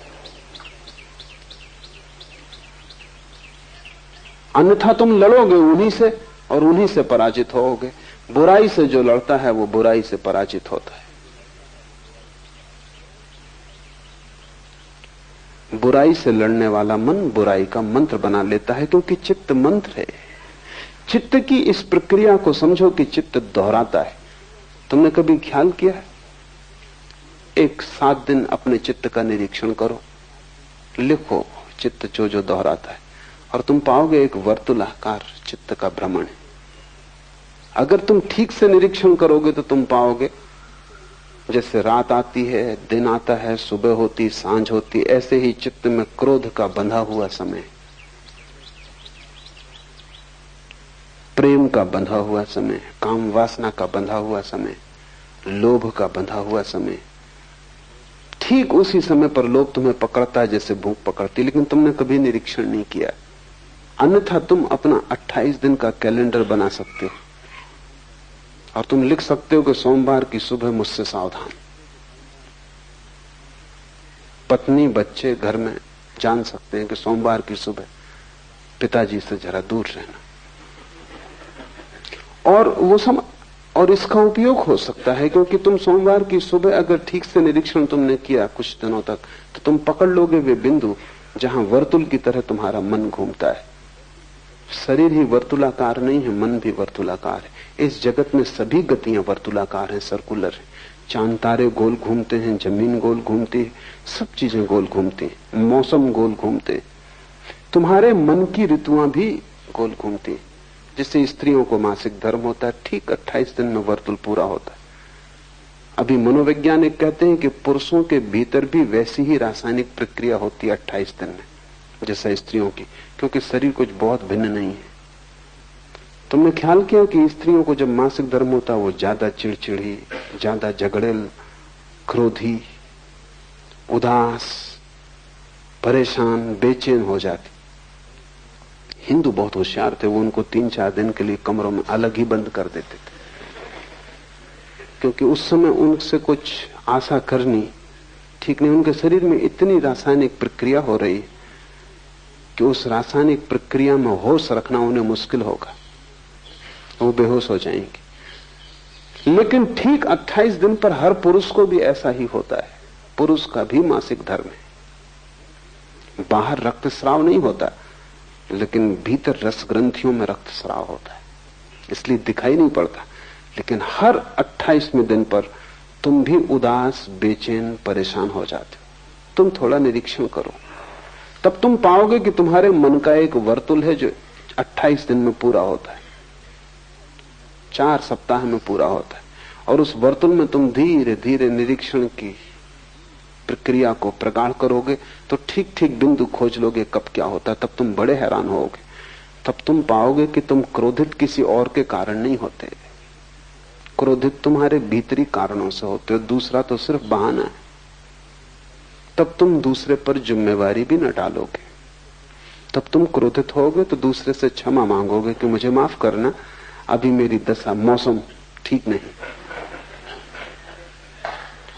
अन्यथा तुम लड़ोगे उन्हीं से और उन्हीं से पराजित होगे। बुराई से जो लड़ता है वो बुराई से पराजित होता है। बुराई से लड़ने वाला मन बुराई का मंत्र बना लेता है, क्योंकि चित्त मंत्र है। चित्त की इस प्रक्रिया को समझो कि चित्त दोहराता है। तुमने कभी ख्याल किया है? एक 7 दिन अपने चित्त का निरीक्षण करो, लिखो चित्त जो जो दोहराता है, और तुम पाओगे एक वर्तुलाकार चित्त का भ्रमण है। अगर तुम ठीक से निरीक्षण करोगे तो तुम पाओगे जैसे रात आती है, दिन आता है, सुबह होती, सांझ होती, ऐसे ही चित्त में क्रोध का बंधा हुआ समय, प्रेम का बंधा हुआ समय, काम वासना का बंधा हुआ समय, लोभ का बंधा हुआ समय। ठीक उसी समय पर लोभ तुम्हें पकड़ता है जैसे भूख पकड़ती, लेकिन तुमने कभी निरीक्षण नहीं किया। अन्यथा तुम अपना 28 दिन का कैलेंडर बना सकते हो और तुम लिख सकते हो कि सोमवार की सुबह मुझसे सावधान। पत्नी बच्चे घर में जान सकते हैं कि सोमवार की सुबह पिताजी से जरा दूर रहना। और इसका उपयोग हो सकता है, क्योंकि तुम सोमवार की सुबह अगर ठीक से निरीक्षण तुमने किया कुछ दिनों तक, तो तुम पकड़ लोगे वे बिंदु जहां वर्तुल की तरह तुम्हारा मन घूमता है। शरीर ही वर्तुलाकार नहीं है, मन भी वर्तुलाकार है। इस जगत में सभी गतियां वर्तुलाकार हैं, सर्कुलर है। चांद तारे गोल घूमते हैं, जमीन गोल घूमती है, सब चीजें गोल घूमती हैं, मौसम गोल घूमते हैं। तुम्हारे मन की ऋतुआं भी गोल घूमती हैं। जिससे स्त्रियों को मासिक धर्म होता है, ठीक 28 दिन में वर्तुल पूरा होता है। अभी मनोवैज्ञानिक कहते हैं कि पुरुषों के भीतर भी वैसी ही रासायनिक प्रक्रिया होती है 28 दिन में जैसा स्त्रियों की, क्योंकि शरीर कुछ बहुत भिन्न नहीं है। तुमने ख्याल किया कि स्त्रियों को जब मासिक धर्म होता है वो ज्यादा चिड़चिड़ी, ज्यादा झगड़ेल, क्रोधी, उदास, परेशान, बेचैन हो जाती। हिंदू बहुत होशियार थे, वो उनको 3-4 दिन के लिए कमरों में अलग ही बंद कर देते थे, क्योंकि उस समय उनसे कुछ आशा करनी ठीक नहीं। उनके शरीर में इतनी रासायनिक प्रक्रिया हो रही कि उस रासायनिक प्रक्रिया में होश रखना उन्हें मुश्किल होगा, वो बेहोश हो जाएंगे। लेकिन ठीक 28 दिन पर हर पुरुष को भी ऐसा ही होता है। पुरुष का भी मासिक धर्म है। बाहर रक्तस्राव नहीं होता, लेकिन भीतर रस ग्रंथियों में रक्तस्राव होता है, इसलिए दिखाई नहीं पड़ता। लेकिन हर 28वें दिन पर तुम भी उदास, बेचैन, परेशान हो जाते हो। तुम थोड़ा निरीक्षण करो, तब तुम पाओगे कि तुम्हारे मन का एक वर्तुल है जो 28 दिन में पूरा होता है, 4 सप्ताह में पूरा होता है। और उस वर्तुल में तुम धीरे धीरे निरीक्षण की प्रक्रिया को प्रगाढ़ करोगे तो ठीक ठीक बिंदु खोज लोगे कब क्या होता है। तब तुम बड़े हैरान होगे। तब तुम पाओगे कि तुम क्रोधित किसी और के कारण नहीं होते, क्रोधित तुम्हारे भीतरी कारणों से होते हो, दूसरा तो सिर्फ बहाना है। तब तुम दूसरे पर जिम्मेवारी भी न डालोगे। तब तुम क्रोधित होगे तो दूसरे से क्षमा मांगोगे कि मुझे माफ करना, अभी मेरी दशा, मौसम ठीक नहीं।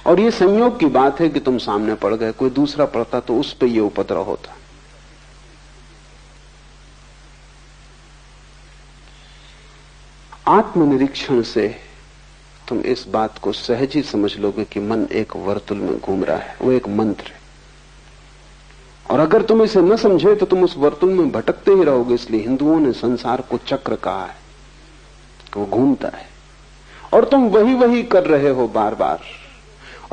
और ये संयोग की बात है कि तुम सामने पड़ गए, कोई दूसरा पड़ता तो उस पर यह उपद्रव होता। आत्मनिरीक्षण से तुम इस बात को सहज ही समझ लोगे कि मन एक वर्तुल में घूम रहा है, वो एक मंत्र है। और अगर तुम इसे न समझे तो तुम उस वर्तुल में भटकते ही रहोगे। इसलिए हिंदुओं ने संसार को चक्र कहा है कि वो घूमता है और तुम वही वही कर रहे हो बार बार।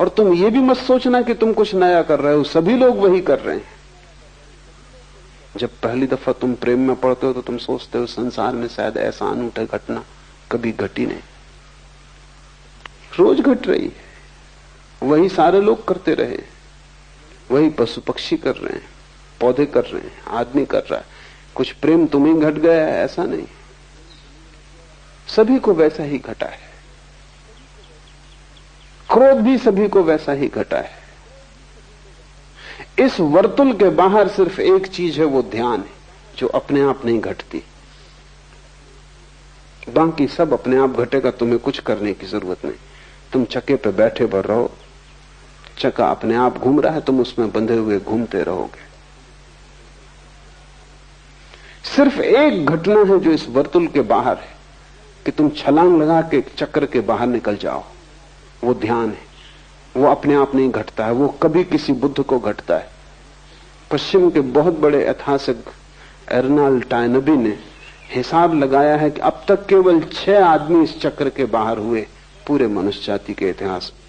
और तुम ये भी मत सोचना कि तुम कुछ नया कर रहे हो, सभी लोग वही कर रहे हैं। जब पहली दफा तुम प्रेम में पड़ते हो तो तुम सोचते हो संसार में शायद ऐसा अनूठा घटना कभी घटी नहीं, रोज घट रही है। वही सारे लोग करते रहे, वही पशु पक्षी कर रहे हैं, पौधे कर रहे हैं, आदमी कर रहा है। कुछ प्रेम तुम्हें घट गया है ऐसा नहीं, सभी को वैसा ही घटा है। क्रोध भी सभी को वैसा ही घटा है। इस वर्तुल के बाहर सिर्फ एक चीज है, वो ध्यान है, जो अपने आप नहीं घटती। बाकी सब अपने आप घटेगा, तुम्हें कुछ करने की जरूरत नहीं। तुम चक्के पे बैठे भर रहो, चक्का अपने आप घूम रहा है, तुम उसमें बंधे हुए घूमते रहोगे। सिर्फ एक घटना है जो इस वर्तुल के बाहर है कि तुम छलांग लगा के चक्र के बाहर निकल जाओ, वो ध्यान है। वो अपने आप नहीं घटता है, वो कभी किसी बुद्ध को घटता है। पश्चिम के बहुत बड़े ऐतिहासिक एर्नाल्ड टायनबी ने हिसाब लगाया है कि अब तक केवल 6 आदमी इस चक्र के बाहर हुए पूरे मनुष्य जाति के इतिहास में।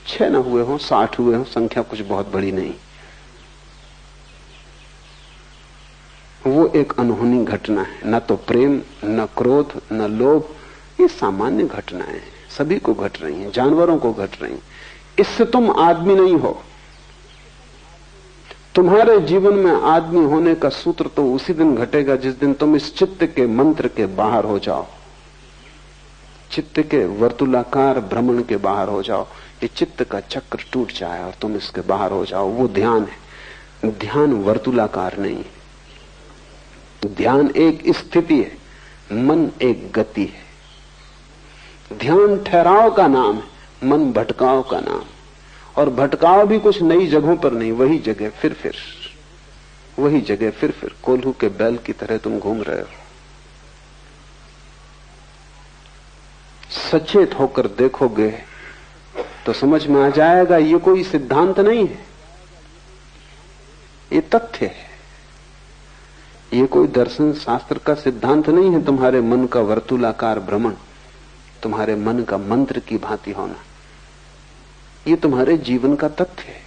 6 न हुए हों, 60 हुए हों, संख्या कुछ बहुत बड़ी नहीं। वो एक अनहोनी घटना है। न तो प्रेम, न क्रोध, न लोभ, ये सामान्य घटनाएं हैं, सभी को घट रही हैं, जानवरों को घट रही हैं। इससे तुम आदमी नहीं हो। तुम्हारे जीवन में आदमी होने का सूत्र तो उसी दिन घटेगा जिस दिन तुम इस चित्त के मंत्र के बाहर हो जाओ, चित्त के वर्तुलाकार भ्रमण के बाहर हो जाओ। ये चित्त का चक्र टूट जाए और तुम इसके बाहर हो जाओ। वो ध्यान है। ध्यान वर्तुलाकार नहीं है, ध्यान एक स्थिति है, मन एक गति है। ध्यान ठहराव का नाम है, मन भटकाव का नाम। और भटकाव भी कुछ नई जगहों पर नहीं, वही जगह फिर वही जगह फिर कोल्हू के बैल की तरह तुम घूम रहे हो। सचेत होकर देखोगे तो समझ में आ जाएगा ये कोई सिद्धांत नहीं है, ये तथ्य है। ये कोई दर्शन शास्त्र का सिद्धांत नहीं है। तुम्हारे मन का वर्तुलाकार भ्रमण, तुम्हारे मन का मंत्र की भांति होना, ये तुम्हारे जीवन का तथ्य है।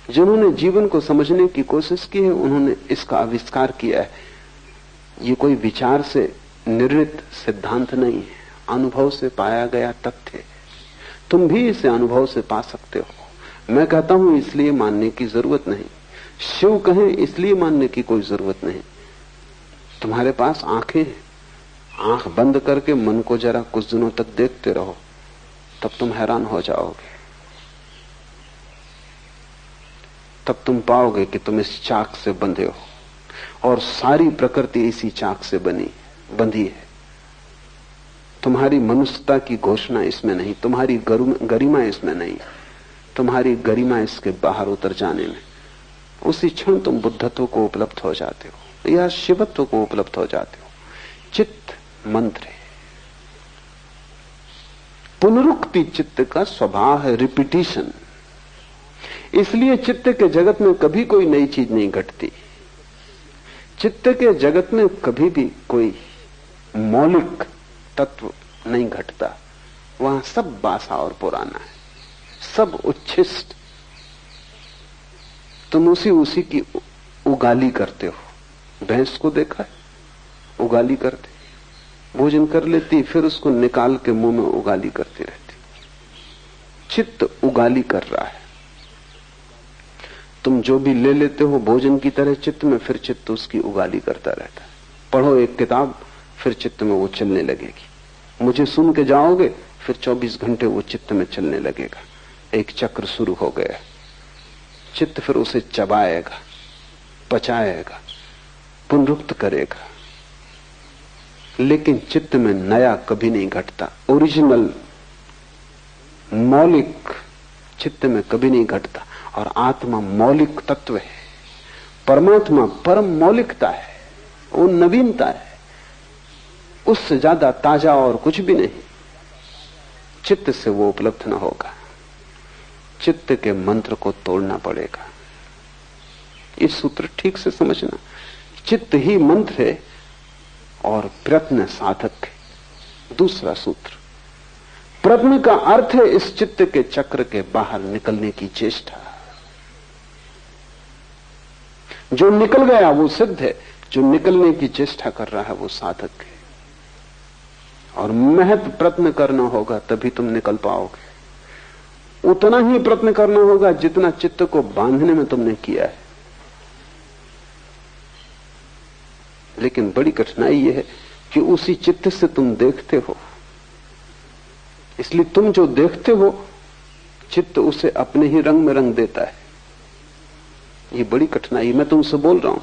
जिन्होंने जीवन को समझने की कोशिश की है उन्होंने इसका आविष्कार किया है। ये कोई विचार से निर्णित सिद्धांत नहीं है, अनुभव से पाया गया तथ्य है। तुम भी इसे अनुभव से पा सकते हो। मैं कहता हूं इसलिए मानने की जरूरत नहीं, शिव कहें इसलिए मानने की कोई जरूरत नहीं। तुम्हारे पास आंखें हैं, आंख बंद करके मन को जरा कुछ दिनों तक देखते रहो, तब तुम हैरान हो जाओगे। तब तुम पाओगे कि तुम इस चाक से बंधे हो और सारी प्रकृति इसी चाक से बंधी है। तुम्हारी मनुष्यता की घोषणा इसमें नहीं, तुम्हारी गरिमा इसमें नहीं, तुम्हारी गरिमा इसके बाहर उतर जाने में। उसी क्षण तुम बुद्धत्व को उपलब्ध हो जाते हो या शिवत्व को उपलब्ध हो जाते हो। चित्त मंत्र है, पुनरुक्ति चित्त का स्वभाव है, रिपीटिशन। इसलिए चित्त के जगत में कभी कोई नई चीज नहीं घटती। चित्त के जगत में कभी भी कोई मौलिक तत्व नहीं घटता। वहां सब बासा और पुराना है, सब उच्छिष्ट। तुम उसी की उगाली करते हो। भैंस को देखा है, उगाली करते, भोजन कर लेती, फिर उसको निकाल के मुंह में उगाली करती रहती। चित्त उगाली कर रहा है। तुम जो भी ले लेते हो भोजन की तरह चित्त में, फिर चित्त उसकी उगाली करता रहता है। पढ़ो एक किताब, फिर चित्त में वो चलने लगेगी। मुझे सुन के जाओगे, फिर 24 घंटे वो चित्त में चलने लगेगा। एक चक्र शुरू हो गया। चित्त फिर उसे चबाएगा, पचाएगा, पुनरुक्त करेगा। लेकिन चित्त में नया कभी नहीं घटता। ओरिजिनल मौलिक चित्त में कभी नहीं घटता। और आत्मा मौलिक तत्व है, परमात्मा परम मौलिकता है, वो नवीनता है। उससे ज्यादा ताजा और कुछ भी नहीं। चित्त से वो उपलब्ध न होगा। चित्त के मंत्र को तोड़ना पड़ेगा। ये सूत्र ठीक से समझना। चित्त ही मंत्र है और प्रयत्न साधक है। दूसरा सूत्र, प्रयत्न का अर्थ है इस चित्त के चक्र के बाहर निकलने की चेष्टा। जो निकल गया वो सिद्ध है, जो निकलने की चेष्टा कर रहा है वो साधक है। और महत प्रयत्न करना होगा तभी तुम निकल पाओगे। उतना ही प्रयत्न करना होगा जितना चित्त को बांधने में तुमने किया है। लेकिन बड़ी कठिनाई यह है कि उसी चित्त से तुम देखते हो, इसलिए तुम जो देखते हो चित्त उसे अपने ही रंग में रंग देता है। ये बड़ी कठिनाई। मैं तुमसे बोल रहा हूं,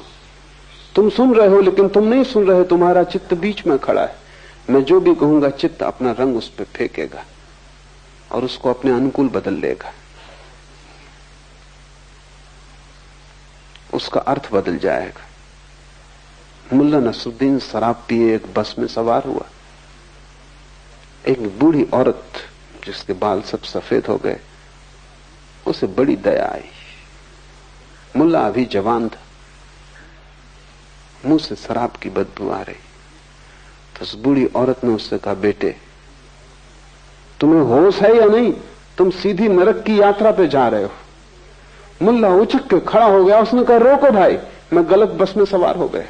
तुम सुन रहे हो लेकिन तुम नहीं सुन रहे। तुम्हारा चित्त बीच में खड़ा है। मैं जो भी कहूंगा चित्त अपना रंग उस पर फेंकेगा और उसको अपने अनुकूल बदल लेगा। उसका अर्थ बदल जाएगा। मुल्ला नसरुद्दीन शराब पिए एक बस में सवार हुआ। एक बूढ़ी औरत जिसके बाल सब सफेद हो गए, उसे बड़ी दया आई। मुल्ला अभी जवान था, मुंह से शराब की बदबू आ रही। तो उस बूढ़ी औरत ने उससे कहा, बेटे तुम्हें होश है या नहीं? तुम सीधी नरक की यात्रा पे जा रहे हो। मुल्ला उछक के खड़ा हो गया। उसने कहा, रोको भाई, मैं गलत बस में सवार हो गए।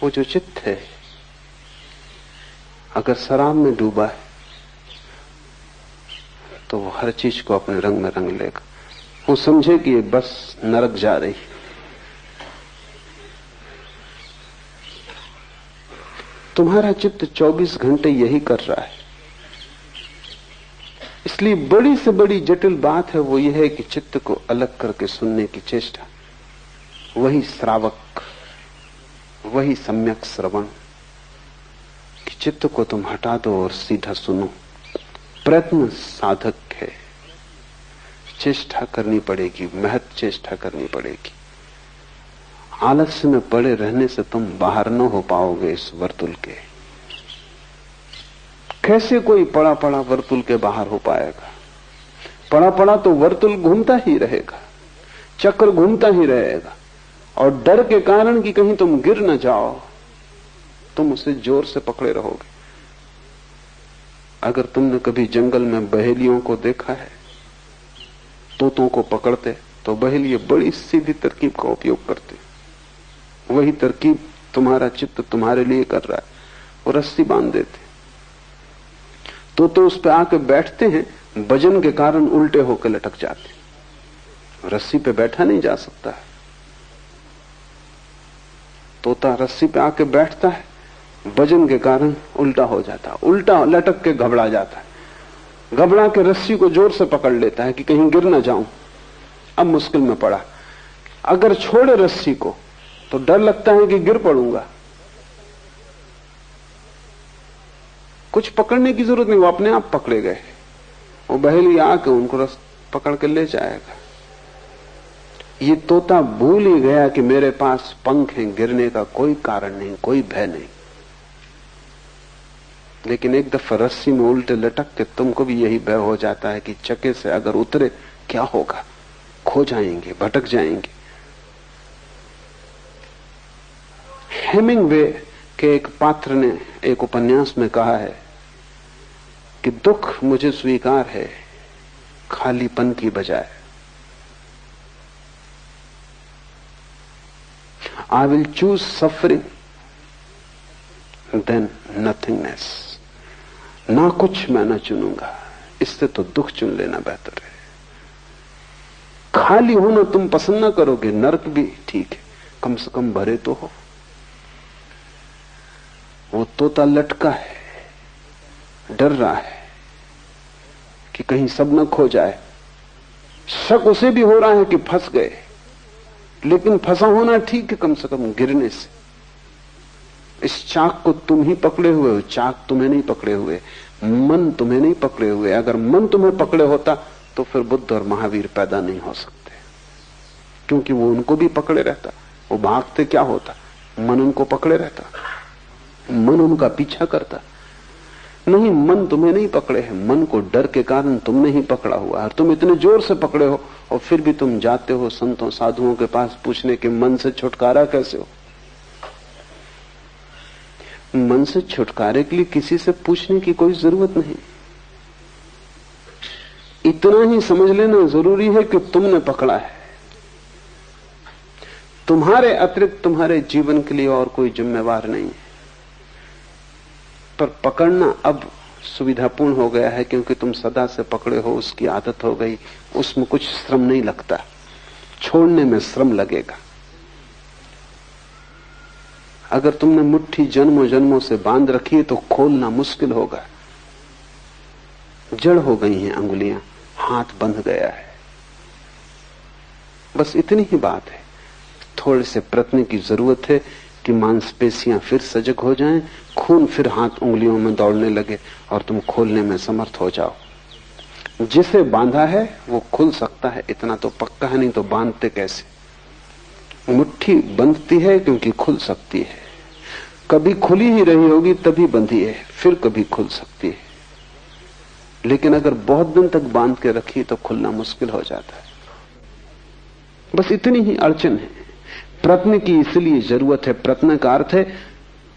वो जो चित्त है अगर शराब में डूबा है तो वो हर चीज को अपने रंग में रंग लेगा। वो समझे कि ये बस नरक जा रही। तुम्हारा चित्त 24 घंटे यही कर रहा है। इसलिए बड़ी से बड़ी जटिल बात है वो ये है कि चित्त को अलग करके सुनने की चेष्टा। वही श्रावक, वही सम्यक श्रवण कि चित्त को तुम हटा दो और सीधा सुनो। प्रयत्न साधक है। चेष्टा करनी पड़ेगी, महत चेष्टा करनी पड़ेगी। आलस्य में पड़े रहने से तुम बाहर न हो पाओगे इस वर्तुल के। कैसे कोई पड़ा पड़ा वर्तुल के बाहर हो पाएगा? पड़ा पड़ा तो वर्तुल घूमता ही रहेगा, चक्र घूमता ही रहेगा। और डर के कारण कि कहीं तुम गिर न जाओ, तुम उसे जोर से पकड़े रहोगे। अगर तुमने कभी जंगल में बहेलियों को देखा है, तोतों को पकड़ते, तो बहेलिये बड़ी सीधी तरकीब का उपयोग करते। वही तरकीब तुम्हारा चित्त तुम्हारे लिए कर रहा है। वो रस्सी बांध देते, तोते उस पर आके बैठते हैं, वजन के कारण उल्टे होकर लटक जाते। रस्सी पे बैठा नहीं जा सकता। तोता रस्सी पे आके बैठता है, वजन के कारण उल्टा हो जाता, उल्टा लटक के घबरा जाता है। घबरा के रस्सी को जोर से पकड़ लेता है कि कहीं गिर ना जाऊं। अब मुश्किल में पड़ा। अगर छोड़े रस्सी को तो डर लगता है कि गिर पड़ूंगा। कुछ पकड़ने की जरूरत नहीं, वो अपने आप पकड़े गए। वो बहेली आके उनको पकड़ के ले जाएगा। ये तोता भूल ही गया कि मेरे पास पंख हैं, गिरने का कोई कारण नहीं, कोई भय नहीं। लेकिन एक दफा रस्सी में उल्टे लटक के तुमको भी यही भय हो जाता है कि चक्के से अगर उतरे क्या होगा, खो जाएंगे, भटक जाएंगे। हेमिंगवे के एक पात्र ने एक उपन्यास में कहा है कि दुख मुझे स्वीकार है खालीपन की बजाय। I will choose suffering than nothingness. ना कुछ मैं ना चुनूंगा, इससे तो दुख चुन लेना बेहतर है। खाली होना तुम पसंद ना करोगे, नरक भी ठीक है, कम से कम भरे तो हो। वो तोता लटका है, डर रहा है कि कहीं सब न खो जाए। शक उसे भी हो रहा है कि फंस गए, लेकिन फंसा होना ठीक है, कम से कम गिरने से। इस चाक को तुम ही पकड़े हुए हो, चाक तुम्हें नहीं पकड़े हुए, मन तुम्हें नहीं पकड़े हुए। अगर मन तुम्हें पकड़े होता तो फिर बुद्ध और महावीर पैदा नहीं हो सकते, क्योंकि वो उनको भी पकड़े रहता। वो भागते क्या होता, मन उनको पकड़े रहता, मन उनका पीछा करता। नहीं, मन तुम्हें नहीं पकड़े है, मन को डर के कारण तुमने ही पकड़ा हुआ है। तुम इतने जोर से पकड़े हो और फिर भी तुम जाते हो संतों साधुओं के पास पूछने के मन से छुटकारा कैसे हो। मन से छुटकारे के लिए किसी से पूछने की कोई जरूरत नहीं। इतना ही समझ लेना जरूरी है कि तुमने पकड़ा है। तुम्हारे अतिरिक्त तुम्हारे जीवन के लिए और कोई जिम्मेवार नहीं है। पर पकड़ना अब सुविधापूर्ण हो गया है, क्योंकि तुम सदा से पकड़े हो, उसकी आदत हो गई, उसमें कुछ श्रम नहीं लगता। छोड़ने में श्रम लगेगा। अगर तुमने मुट्ठी जन्मों जन्मों से बांध रखी है तो खोलना मुश्किल होगा। जड़ हो गई हैं अंगुलियां, हाथ बंध गया है। बस इतनी ही बात है। थोड़े से प्रयत्न की जरूरत है कि मांसपेशियां फिर सजग हो जाएं, खून फिर हाथ उंगलियों में दौड़ने लगे और तुम खोलने में समर्थ हो जाओ। जिसे बांधा है वो खुल सकता है, इतना तो पक्का है, नहीं तो बांधते कैसे। मुट्ठी बंधती है क्योंकि खुल सकती है। कभी खुली ही रही होगी तभी बंधी है, फिर कभी खुल सकती है। लेकिन अगर बहुत दिन तक बांध के रखी तो खुलना मुश्किल हो जाता है। बस इतनी ही अड़चन है। प्रयत्न की इसलिए जरूरत है। प्रयत्न का अर्थ है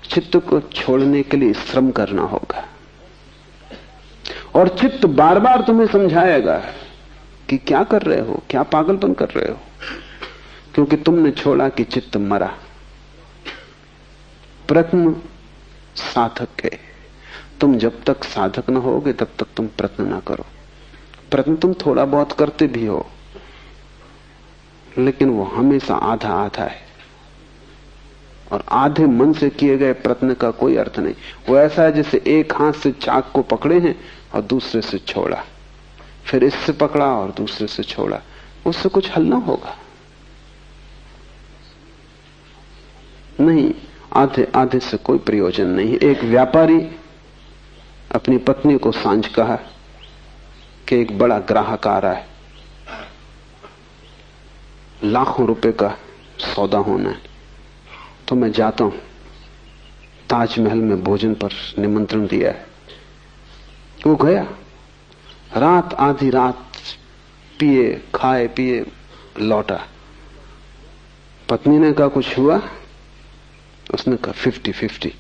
चित्त को छोड़ने के लिए श्रम करना होगा। और चित्त बार बार तुम्हें समझाएगा कि क्या कर रहे हो, क्या पागलपन कर रहे हो, क्योंकि तुमने छोड़ा कि चित्त मरा। प्रयत्न साधक है। तुम जब तक साधक न होगे तब तक तुम प्रयत्न ना करो। प्रयत्न तुम थोड़ा बहुत करते भी हो, लेकिन वो हमेशा आधा आधा है। और आधे मन से किए गए प्रयत्न का कोई अर्थ नहीं। वो ऐसा है जैसे एक हाथ से चाक को पकड़े हैं और दूसरे से छोड़ा, फिर इससे पकड़ा और दूसरे से छोड़ा, उससे कुछ हल ना होगा। नहीं, आधे आधे से कोई प्रयोजन नहीं। एक व्यापारी अपनी पत्नी को सांझ कहा कि एक बड़ा ग्राहक आ रहा है, लाखों रुपए का सौदा होना है, तो मैं जाता हूं। ताजमहल में भोजन पर निमंत्रण दिया है। वो गया, रात आधी रात पिए खाए पिए लौटा। पत्नी ने कहा कुछ हुआ? उसने कहा 50-50,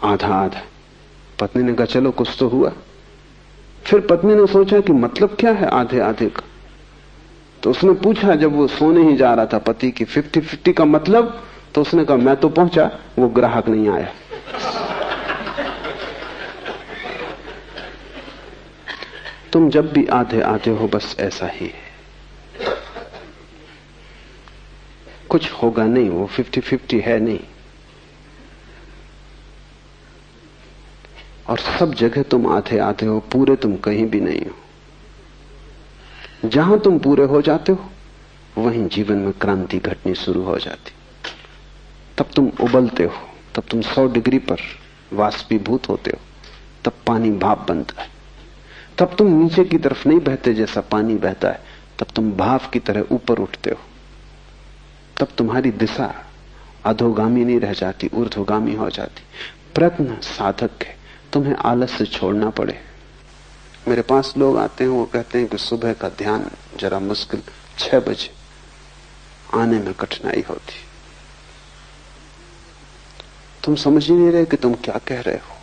आधा आधा। पत्नी ने कहा चलो कुछ तो हुआ। फिर पत्नी ने सोचा कि मतलब क्या है आधे आधे का। तो उसने पूछा, जब वो सोने ही जा रहा था पति की, 50-50 का मतलब? तो उसने कहा मैं तो पहुंचा, वो ग्राहक नहीं आया। तुम जब भी आधे आधे हो बस ऐसा ही है, कुछ होगा नहीं। वो 50-50 है नहीं। और सब जगह तुम आधे आधे हो, पूरे तुम कहीं भी नहीं हो। जहां तुम पूरे हो जाते हो वहीं जीवन में क्रांति घटनी शुरू हो जाती। तब तुम उबलते हो, तब तुम 100 डिग्री पर वाष्पीभूत होते हो, तब पानी भाप बनता है। तब तुम नीचे की तरफ नहीं बहते जैसा पानी बहता है, तब तुम भाप की तरह ऊपर उठते हो। तब तुम्हारी दिशा अधोगामी नहीं रह जाती, ऊर्ध्वगामी हो जाती। प्रयत्न साधक है। तुम्हें आलस से छोड़ना पड़े। मेरे पास लोग आते हैं, वो कहते हैं कि सुबह का ध्यान जरा मुश्किल, 6 बजे आने में कठिनाई होती। तुम समझ ही नहीं रहे कि तुम क्या कह रहे हो।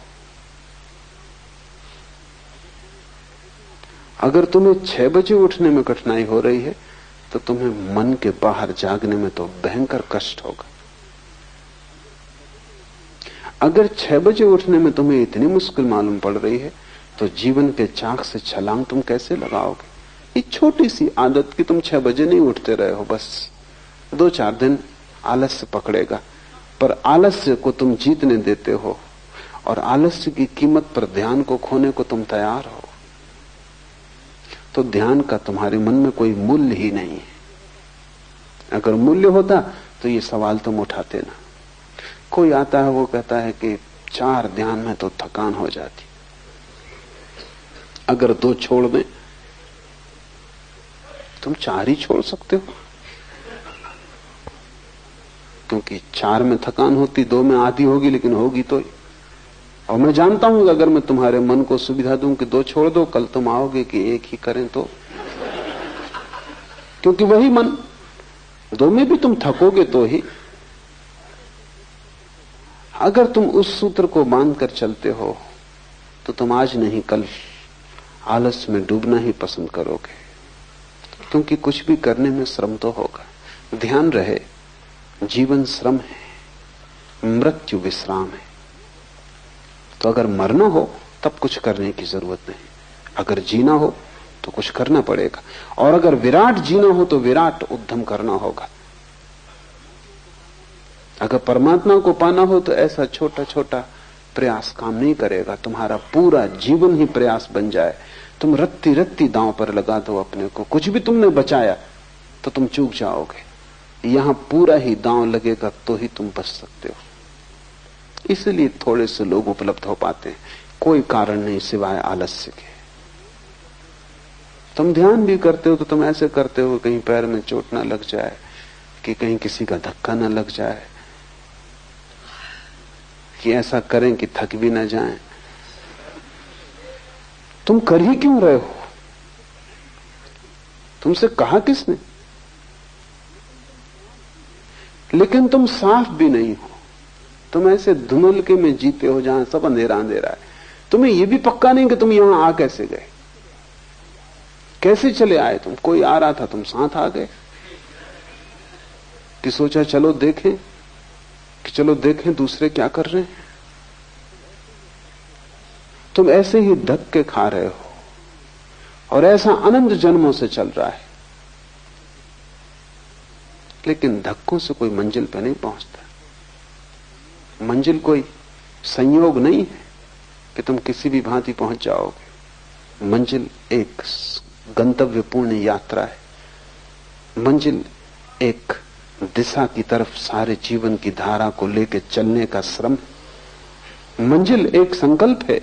अगर तुम्हें 6 बजे उठने में कठिनाई हो रही है तो तुम्हें मन के बाहर जागने में तो भयंकर कष्ट होगा। अगर 6 बजे उठने में तुम्हें इतनी मुश्किल मालूम पड़ रही है तो जीवन के चाक से छलांग तुम कैसे लगाओगे? ये छोटी सी आदत कि तुम 6 बजे नहीं उठते रहे हो, बस 2-4 दिन आलस्य पकड़ेगा, पर आलस्य को तुम जीतने देते हो और आलस्य की कीमत पर ध्यान को खोने को तुम तैयार हो, तो ध्यान का तुम्हारे मन में कोई मूल्य ही नहीं है। अगर मूल्य होता तो ये सवाल तुम उठाते ना। कोई आता है, वो कहता है कि 4 ध्यान में तो थकान हो जाती, अगर 2 छोड़ दें तुम 4 ही छोड़ सकते हो, क्योंकि 4 में थकान होती, 2 में आधी होगी, लेकिन होगी तो ही। और मैं जानता हूं कि अगर मैं तुम्हारे मन को सुविधा दूं कि 2 छोड़ दो, कल तुम आओगे कि 1 ही करें, तो क्योंकि वही मन, 2 में भी तुम थकोगे तो ही। अगर तुम उस सूत्र को बांधकर चलते हो तो तुम आज नहीं कल आलस में डूबना ही पसंद करोगे, क्योंकि कुछ भी करने में श्रम तो होगा। ध्यान रहे, जीवन श्रम है, मृत्यु विश्राम है। तो अगर मरना हो तब कुछ करने की जरूरत नहीं, अगर जीना हो तो कुछ करना पड़ेगा। और अगर विराट जीना हो तो विराट उद्यम करना होगा। अगर परमात्मा को पाना हो तो ऐसा छोटा छोटा प्रयास काम नहीं करेगा, तुम्हारा पूरा जीवन ही प्रयास बन जाए। तुम रत्ती रत्ती दांव पर लगा दो अपने को, कुछ भी तुमने बचाया तो तुम चूक जाओगे। यहां पूरा ही दांव लगेगा तो ही तुम बच सकते हो। इसलिए थोड़े से लोग उपलब्ध हो पाते हैं, कोई कारण नहीं सिवाय आलस्य के। तुम ध्यान भी करते हो तो तुम ऐसे करते हो कहीं पैर में चोट ना लग जाए, कि कहीं किसी का धक्का ना लग जाए, कि ऐसा करें कि थक भी ना जाएं। तुम कर ही क्यों रहे हो? तुमसे कहा किसने? लेकिन तुम साफ भी नहीं हो, तुम ऐसे धुंधलके में जीते हो जहां सब अंधेरा अंधेरा है। तुम्हें यह भी पक्का नहीं कि तुम यहां आ कैसे गए, कैसे चले आए। तुम, कोई आ रहा था, तुम साथ आ गए, कि सोचा चलो देखें, कि चलो देखें दूसरे क्या कर रहे हैं। तुम ऐसे ही धक्के खा रहे हो, और ऐसा अनंत जन्मों से चल रहा है, लेकिन धक्कों से कोई मंजिल पे नहीं पहुंचता। मंजिल कोई संयोग नहीं है कि तुम किसी भी भांति पहुंच जाओगे। मंजिल एक गंतव्यपूर्ण यात्रा है। मंजिल एक दिशा की तरफ सारे जीवन की धारा को लेकर चलने का श्रम। मंजिल एक संकल्प है।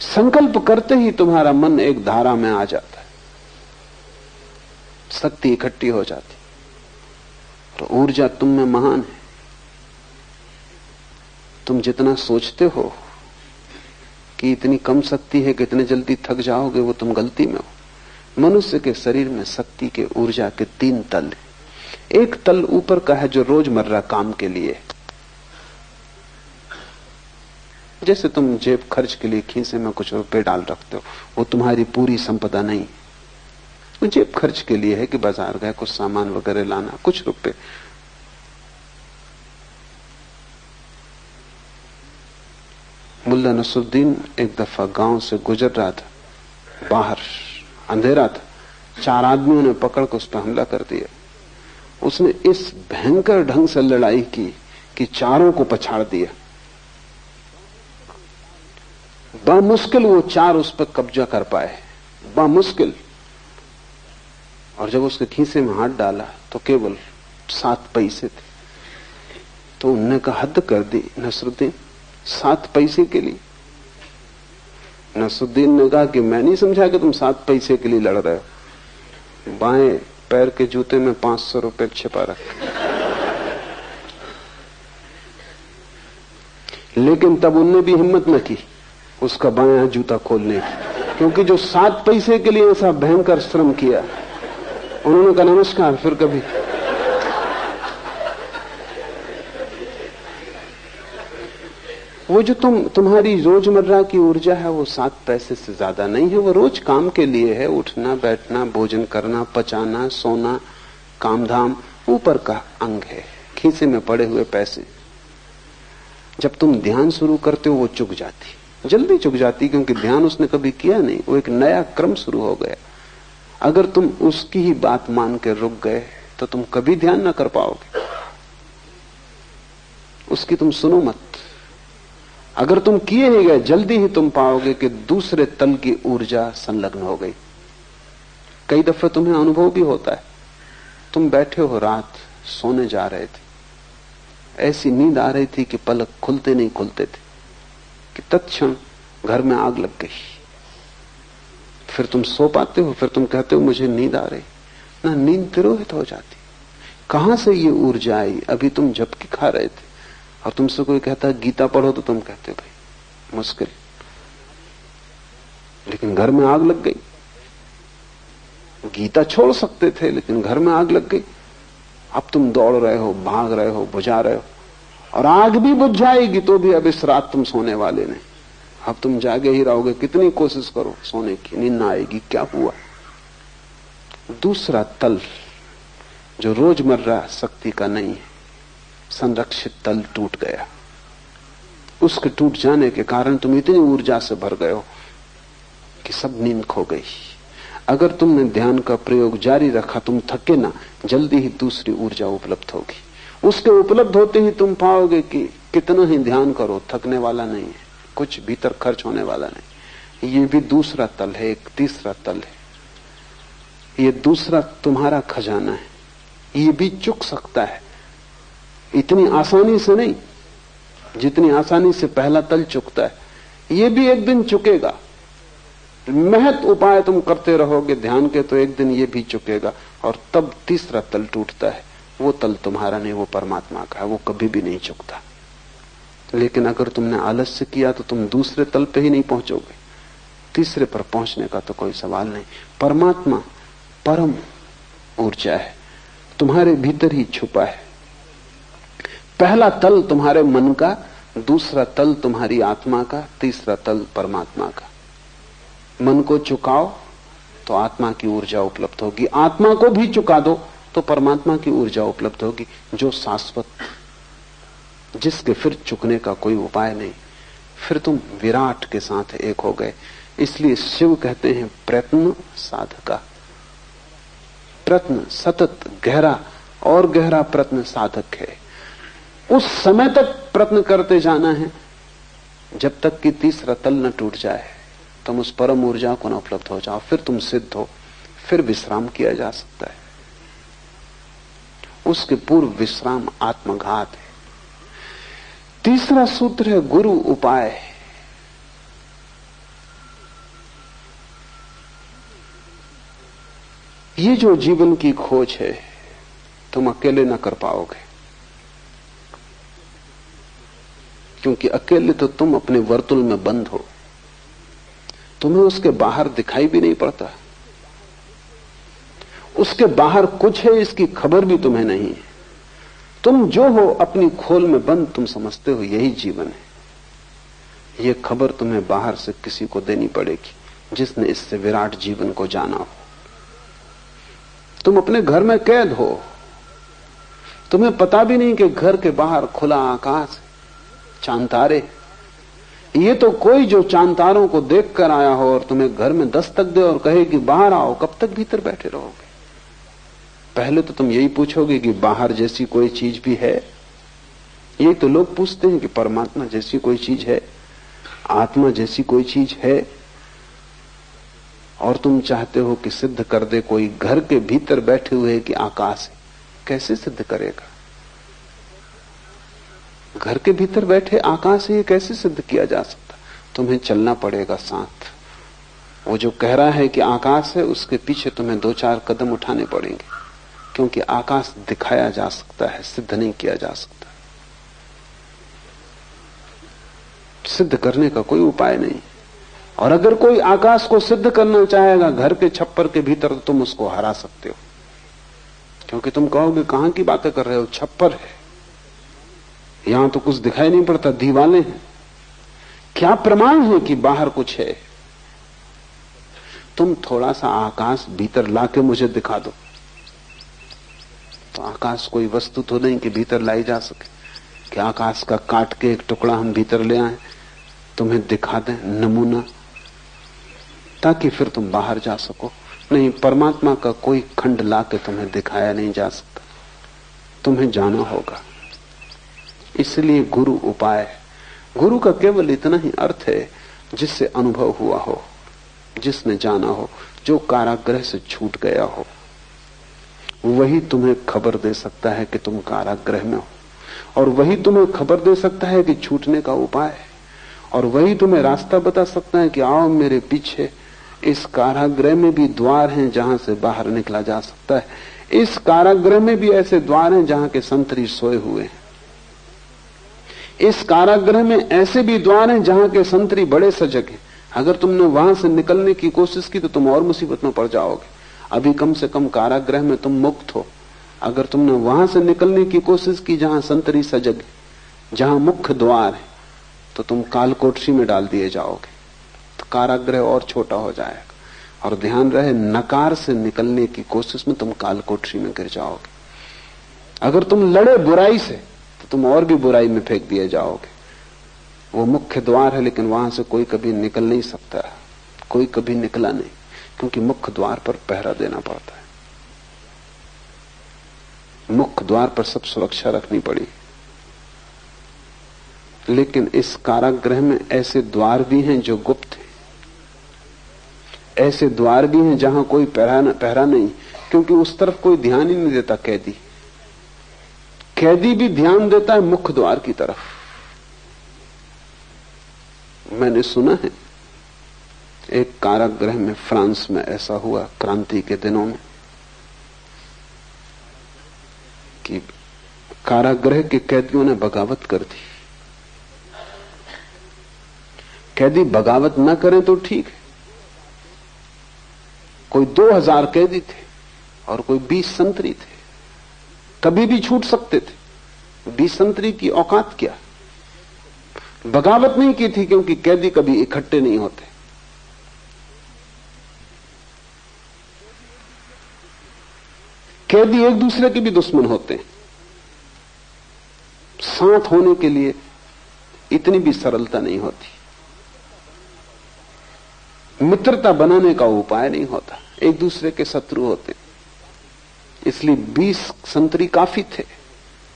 संकल्प करते ही तुम्हारा मन एक धारा में आ जाता है, शक्ति इकट्ठी हो जाती, तो ऊर्जा तुम में महान है। तुम जितना सोचते हो कि इतनी कम शक्ति है कि इतने जल्दी थक जाओगे, वो तुम गलती में हो। मनुष्य के शरीर में शक्ति के, ऊर्जा के 3 तल हैं। एक तल ऊपर का है जो रोजमर्रा काम के लिए, जैसे तुम जेब खर्च के लिए खीसे में कुछ रुपए डाल रखते हो, वो तुम्हारी पूरी संपदा नहीं। वो जेब खर्च के लिए है कि बाजार गए कुछ सामान वगैरह लाना, कुछ रुपए। मुल्ला नसरुद्दीन एक दफा गांव से गुजर रहा था, बाहर अंधेरा था, 4 आदमियों ने पकड़ कर उस पर हमला कर दिया। उसने इस भयंकर ढंग से लड़ाई की कि चारों को पछाड़ दिया। बामुश्किल वो 4 उस पर कब्जा कर पाए, बामुश्किल। और जब उसके खीसे में हाथ डाला तो केवल 7 पैसे थे। तो उनने कहा हद कर दी नसरुद्दीन, 7 पैसे के लिए। नसरुद्दीन ने कहा कि मैं नहीं समझा कि तुम 7 पैसे के लिए लड़ रहे हो। बाएं पैर के जूते में 500 रुपए छिपा रखे। लेकिन तब उनने भी हिम्मत न की उसका बायां जूता खोलने की, क्योंकि जो 7 पैसे के लिए ऐसा भयंकर श्रम किया, उन्होंने कहा नमस्कार, फिर कभी। वो जो तुम्हारी रोजमर्रा की ऊर्जा है वो 7 पैसे से ज्यादा नहीं है। वो रोज काम के लिए है, उठना बैठना, भोजन करना, पचाना, सोना, कामधाम, ऊपर का अंग है, खीसे में पड़े हुए पैसे। जब तुम ध्यान शुरू करते हो वो चुक जाती, जल्दी चुक जाती, क्योंकि ध्यान उसने कभी किया नहीं, वो एक नया क्रम शुरू हो गया। अगर तुम उसकी ही बात मान के रुक गए तो तुम कभी ध्यान ना कर पाओगे। उसकी तुम सुनो मत। अगर तुम किए ही गए, जल्दी ही तुम पाओगे कि दूसरे तल की ऊर्जा संलग्न हो गई। कई दफे तुम्हें अनुभव भी होता है, तुम बैठे हो, रात सोने जा रहे थे, ऐसी नींद आ रही थी कि पलक खुलते नहीं खुलते थे, कि तत्क्षण घर में आग लग गई। फिर तुम सो पाते हो, फिर तुम कहते हो मुझे नींद आ रही ना, नींद तिरोहित हो जाती। कहां से ये ऊर्जा आई? अभी तुम झपकी खा रहे थे और तुमसे कोई कहता गीता पढ़ो तो तुम कहते भाई मुश्किल, लेकिन घर में आग लग गई। गीता छोड़ सकते थे लेकिन घर में आग लग गई। अब तुम दौड़ रहे हो, भाग रहे हो, बुझा रहे हो, और आग भी बुझ जाएगी तो भी अब इस रात तुम सोने वाले नहीं। अब तुम जागे ही रहोगे, कितनी कोशिश करो सोने की, नींद ना आएगी। क्या हुआ? दूसरा तल जो रोजमर्रा शक्ति का नहीं है, संरक्षित तल टूट गया। उसके टूट जाने के कारण तुम इतनी ऊर्जा से भर गए हो कि सब नींद खो गई। अगर तुमने ध्यान का प्रयोग जारी रखा, तुम थके ना, जल्दी ही दूसरी ऊर्जा उपलब्ध होगी। उसके उपलब्ध होते ही तुम पाओगे कि कितना ही ध्यान करो थकने वाला नहीं है, कुछ भीतर खर्च होने वाला नहीं। ये भी दूसरा तल है। एक तीसरा तल है, ये दूसरा तुम्हारा खजाना है। ये भी चुक सकता है, इतनी आसानी से नहीं जितनी आसानी से पहला तल चुकता है। ये भी एक दिन चुकेगा। महत उपाय तुम करते रहोगे ध्यान के तो एक दिन ये भी चुकेगा, और तब तीसरा तल टूटता है। वो तल तुम्हारा नहीं, वो परमात्मा का है, वो कभी भी नहीं चुकता। लेकिन अगर तुमने आलस्य किया तो तुम दूसरे तल पे ही नहीं पहुंचोगे, तीसरे पर पहुंचने का तो कोई सवाल नहीं। परमात्मा परम ऊर्जा है, तुम्हारे भीतर ही छुपा है। पहला तल तुम्हारे मन का, दूसरा तल तुम्हारी आत्मा का, तीसरा तल परमात्मा का। मन को चुकाओ तो आत्मा की ऊर्जा उपलब्ध होगी, आत्मा को भी चुका दो तो परमात्मा की ऊर्जा उपलब्ध होगी, जो शाश्वत, जिसके फिर चुकने का कोई उपाय नहीं। फिर तुम विराट के साथ एक हो गए। इसलिए शिव कहते हैं प्रयत्न साधका। प्रयत्न सतत, गहरा और गहरा प्रयत्न साधक है। उस समय तक प्रयत्न करते जाना है जब तक कि तीसरा तल न टूट जाए, तुम उस परम ऊर्जा को न उपलब्ध हो जाओ। फिर तुम सिद्ध हो, फिर विश्राम किया जा सकता है। उसके पूर्व विश्राम आत्मघात है। तीसरा सूत्र है गुरु उपाय। ये जो जीवन की खोज है तुम अकेले न कर पाओगे, क्योंकि अकेले तो तुम अपने वर्तुल में बंद हो, तुम्हें उसके बाहर दिखाई भी नहीं पड़ता। उसके बाहर कुछ है इसकी खबर भी तुम्हें नहीं है। तुम जो हो अपनी खोल में बंद, तुम समझते हो यही जीवन है। यह खबर तुम्हें बाहर से किसी को देनी पड़ेगी जिसने इससे विराट जीवन को जाना हो। तुम अपने घर में कैद हो, तुम्हें पता भी नहीं कि घर के बाहर खुला आकाश, चांद तारे। ये तो कोई जो चांद तारों को देख कर आया हो और तुम्हें घर में दस्तक दे और कहे कि बाहर आओ, कब तक भीतर बैठे रहोगे? पहले तो तुम यही पूछोगे कि बाहर जैसी कोई चीज भी है। यही तो लोग पूछते हैं कि परमात्मा जैसी कोई चीज है, आत्मा जैसी कोई चीज है। और तुम चाहते हो कि सिद्ध कर दे कोई घर के भीतर बैठे हुए कि आकाश है। कैसे सिद्ध करेगा? घर के भीतर बैठे आकाश है, ये कैसे सिद्ध किया जा सकता? तुम्हें चलना पड़ेगा साथ। वो जो कह रहा है कि आकाश है, उसके पीछे तुम्हें 2-4 कदम उठाने पड़ेंगे, क्योंकि आकाश दिखाया जा सकता है, सिद्ध नहीं किया जा सकता। सिद्ध करने का कोई उपाय नहीं। और अगर कोई आकाश को सिद्ध करना चाहेगा घर के छप्पर के भीतर, तो तुम उसको हरा सकते हो, क्योंकि तुम कहोगे कहां की बातें कर रहे हो, छप्पर है, यहां तो कुछ दिखाई नहीं पड़ता, दीवालें हैं, क्या प्रमाण है कि बाहर कुछ है? तुम थोड़ा सा आकाश भीतर लाके मुझे दिखा दो, तो आकाश कोई वस्तु तो नहीं कि भीतर लाई जा सके कि आकाश का काट के एक टुकड़ा हम भीतर ले आए, तुम्हें दिखा दें नमूना, ताकि फिर तुम बाहर जा सको। नहीं, परमात्मा का कोई खंड लाके तुम्हें दिखाया नहीं जा सकता, तुम्हें जाना होगा। इसलिए गुरु उपाय। गुरु का केवल इतना ही अर्थ है जिससे अनुभव हुआ हो, जिसने जाना हो, जो कारागृह से छूट गया हो, वही तुम्हें खबर दे सकता है कि तुम कारागृह में हो, और वही तुम्हें खबर दे सकता है कि छूटने का उपाय है, और वही तुम्हें रास्ता बता सकता है कि आओ मेरे पीछे इस कारागृह में भी द्वार हैं जहां से बाहर निकला जा सकता है। इस कारागृह में भी ऐसे द्वार हैं जहां के संतरी सोए हुए हैं। इस कारागृह में ऐसे भी द्वार हैं जहां के संतरी बड़े सजग हैं। अगर तुमने वहां से निकलने की कोशिश की तो तुम और मुसीबत में पड़ जाओगे। अभी कम से कम कारागृह में तुम मुक्त हो। अगर तुमने वहां से निकलने की कोशिश की जहां संतरी सजग है, जहां मुख्य द्वार है, तो तुम कालकोठरी में डाल दिए जाओगे। तो कारागृह और छोटा हो जाएगा। और ध्यान रहे, नकार से निकलने की कोशिश में तुम कालकोठरी में गिर जाओगे। अगर तुम लड़े बुराई से तो तुम और भी बुराई में फेंक दिए जाओगे। वो मुख्य द्वार है, लेकिन वहां से कोई कभी निकल नहीं सकता। कोई कभी निकला नहीं, क्योंकि मुख्य द्वार पर पहरा देना पड़ता है। मुख्य द्वार पर सब सुरक्षा रखनी पड़ी। लेकिन इस कारागृह में ऐसे द्वार भी हैं जो गुप्त हैं। ऐसे द्वार भी हैं जहां कोई पहरा नहीं, क्योंकि उस तरफ कोई ध्यान ही नहीं देता। कैदी भी ध्यान देता है मुख्य द्वार की तरफ। मैंने सुना है एक कारागृह में फ्रांस में ऐसा हुआ क्रांति के दिनों में कि कारागृह के कैदियों ने बगावत कर दी। कैदी बगावत न करें तो ठीक है। कोई 2000 कैदी थे और कोई 20 संतरी थे। कभी भी छूट सकते थे। 20 संतरी की औकात क्या। बगावत नहीं की थी क्योंकि कैदी कभी इकट्ठे नहीं होते। कैदी एक दूसरे के भी दुश्मन होते हैं। साथ होने के लिए इतनी भी सरलता नहीं होती। मित्रता बनाने का उपाय नहीं होता। एक दूसरे के शत्रु होते। इसलिए 20 संतरी काफी थे।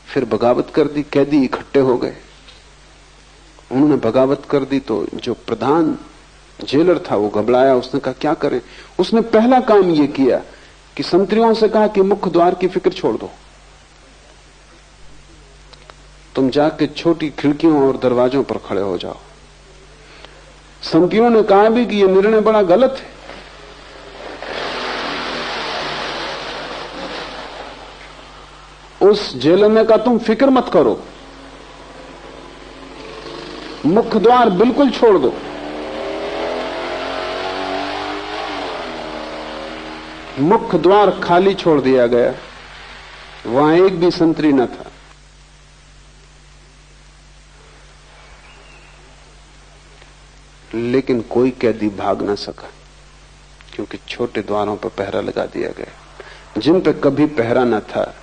फिर बगावत कर दी। कैदी इकट्ठे हो गए। उन्होंने बगावत कर दी तो जो प्रधान जेलर था वो घबराया। उसने कहा क्या करें। उसने पहला काम ये किया कि संतरियों से कहा कि मुख्य द्वार की फिक्र छोड़ दो। तुम जाके छोटी खिड़कियों और दरवाजों पर खड़े हो जाओ। संतरियों ने कहा भी कि यह निर्णय बड़ा गलत है। उस जेलर ने कहा तुम फिक्र मत करो, मुख्य द्वार बिल्कुल छोड़ दो। मुख्य द्वार खाली छोड़ दिया गया। वहां एक भी संतरी न था। लेकिन कोई कैदी भाग न सका, क्योंकि छोटे द्वारों पर पहरा लगा दिया गया। जिन पर कभी पहरा न था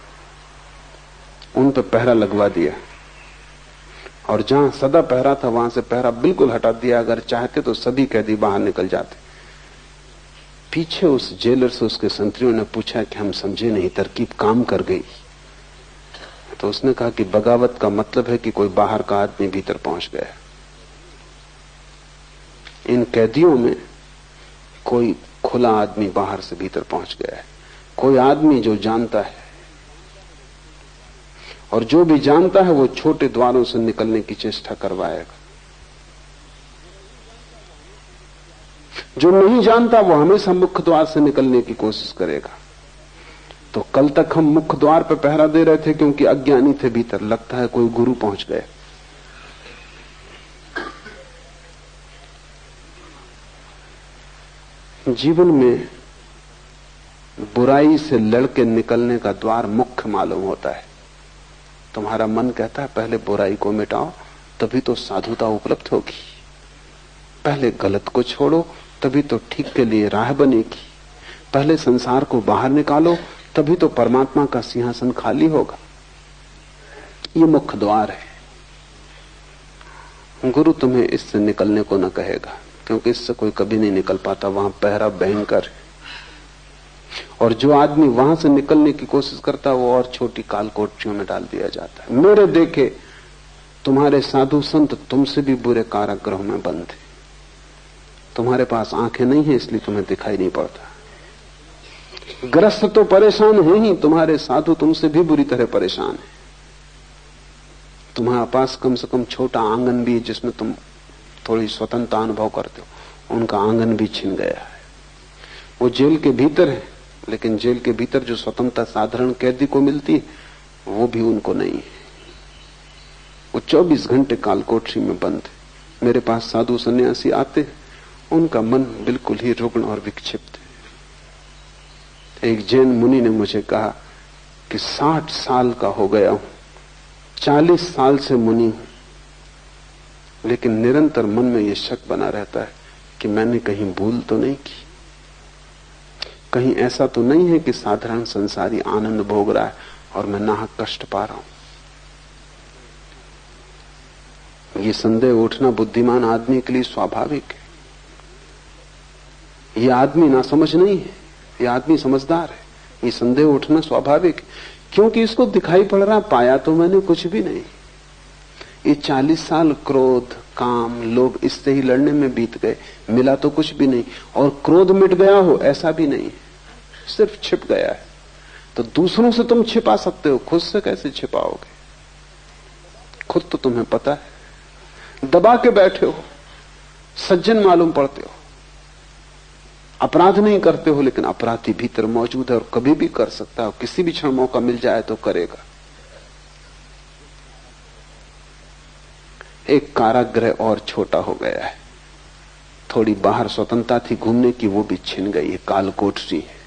उन पर पहरा लगवा दिया, और जहां सदा पहरा था वहां से पहरा बिल्कुल हटा दिया। अगर चाहते तो सभी कैदी बाहर निकल जाते। पीछे उस जेलर से उसके संतरियों ने पूछा कि हम समझे नहीं, तरकीब काम कर गई। तो उसने कहा कि बगावत का मतलब है कि कोई बाहर का आदमी भीतर पहुंच गया। इन कैदियों में कोई खुला आदमी बाहर से भीतर पहुंच गया है। कोई आदमी जो जानता है, और जो भी जानता है वो छोटे द्वारों से निकलने की चेष्टा करवाएगा। जो नहीं जानता वो हमेशा मुख्य द्वार से निकलने की कोशिश करेगा। तो कल तक हम मुख्य द्वार पर पहरा दे रहे थे क्योंकि अज्ञानी थे भीतर। लगता है कोई गुरु पहुंच गए। जीवन में बुराई से लड़के निकलने का द्वार मुख्य मालूम होता है। तुम्हारा मन कहता है पहले बुराई को मिटाओ, तभी तो साधुता उपलब्ध होगी। पहले गलत को छोड़ो, तभी तो ठीक के लिए राह बनेगी। पहले संसार को बाहर निकालो, तभी तो परमात्मा का सिंहासन खाली होगा। ये मुख्य द्वार है। गुरु तुम्हें इससे निकलने को न कहेगा, क्योंकि इससे कोई कभी नहीं निकल पाता। वहां पहरा भयंकर है। और जो आदमी वहां से निकलने की कोशिश करता है वो और छोटी कालकोठरियों में डाल दिया जाता है। मेरे देखे तुम्हारे साधु संत तुमसे भी बुरे कारागृहों में बंद है। तुम्हारे पास आंखें नहीं है इसलिए तुम्हें दिखाई नहीं पड़ता। ग्रस्त तो परेशान है ही, तुम्हारे साधु तुमसे भी बुरी तरह परेशान है। तुम्हारे पास कम से कम छोटा आंगन भी है जिसमें तुम थोड़ी स्वतंत्रता अनुभव करते हो। उनका आंगन भी छिन गया है। वो जेल के भीतर है, लेकिन जेल के भीतर जो स्वतंत्रता साधारण कैदी को मिलती है वो भी उनको नहीं है। वो 24 घंटे कालकोठरी में बंद है। मेरे पास साधु सन्यासी आते हैं, उनका मन बिल्कुल ही रुग्ण और विक्षिप्त है। एक जैन मुनि ने मुझे कहा कि 60 साल का हो गया हूं, 40 साल से मुनि हूं, लेकिन निरंतर मन में यह शक बना रहता है कि मैंने कहीं भूल तो नहीं की, कहीं ऐसा तो नहीं है कि साधारण संसारी आनंद भोग रहा है और मैं नाहक कष्ट पा रहा हूं। ये संदेह उठना बुद्धिमान आदमी के लिए स्वाभाविक है। ये आदमी ना समझ नहीं है, ये आदमी समझदार है। ये संदेह उठना स्वाभाविक है, क्योंकि इसको दिखाई पड़ रहा, पाया तो मैंने कुछ भी नहीं। ये 40 साल क्रोध, काम, लोभ इससे ही लड़ने में बीत गए, मिला तो कुछ भी नहीं। और क्रोध मिट गया हो ऐसा भी नहीं, सिर्फ छिप गया है। तो दूसरों से तुम छिपा सकते हो, खुद से कैसे छिपाओगे? खुद तो तुम्हें पता है, दबा के बैठे हो, सज्जन मालूम पड़ते हो, अपराध नहीं करते हो, लेकिन अपराधी भीतर मौजूद है और कभी भी कर सकता है। किसी भी क्षण मौका मिल जाए तो करेगा। एक कारागृह और छोटा हो गया है, थोड़ी बाहर स्वतंत्रता थी घूमने की, वो भी छिन गई है। कालकोठरी है।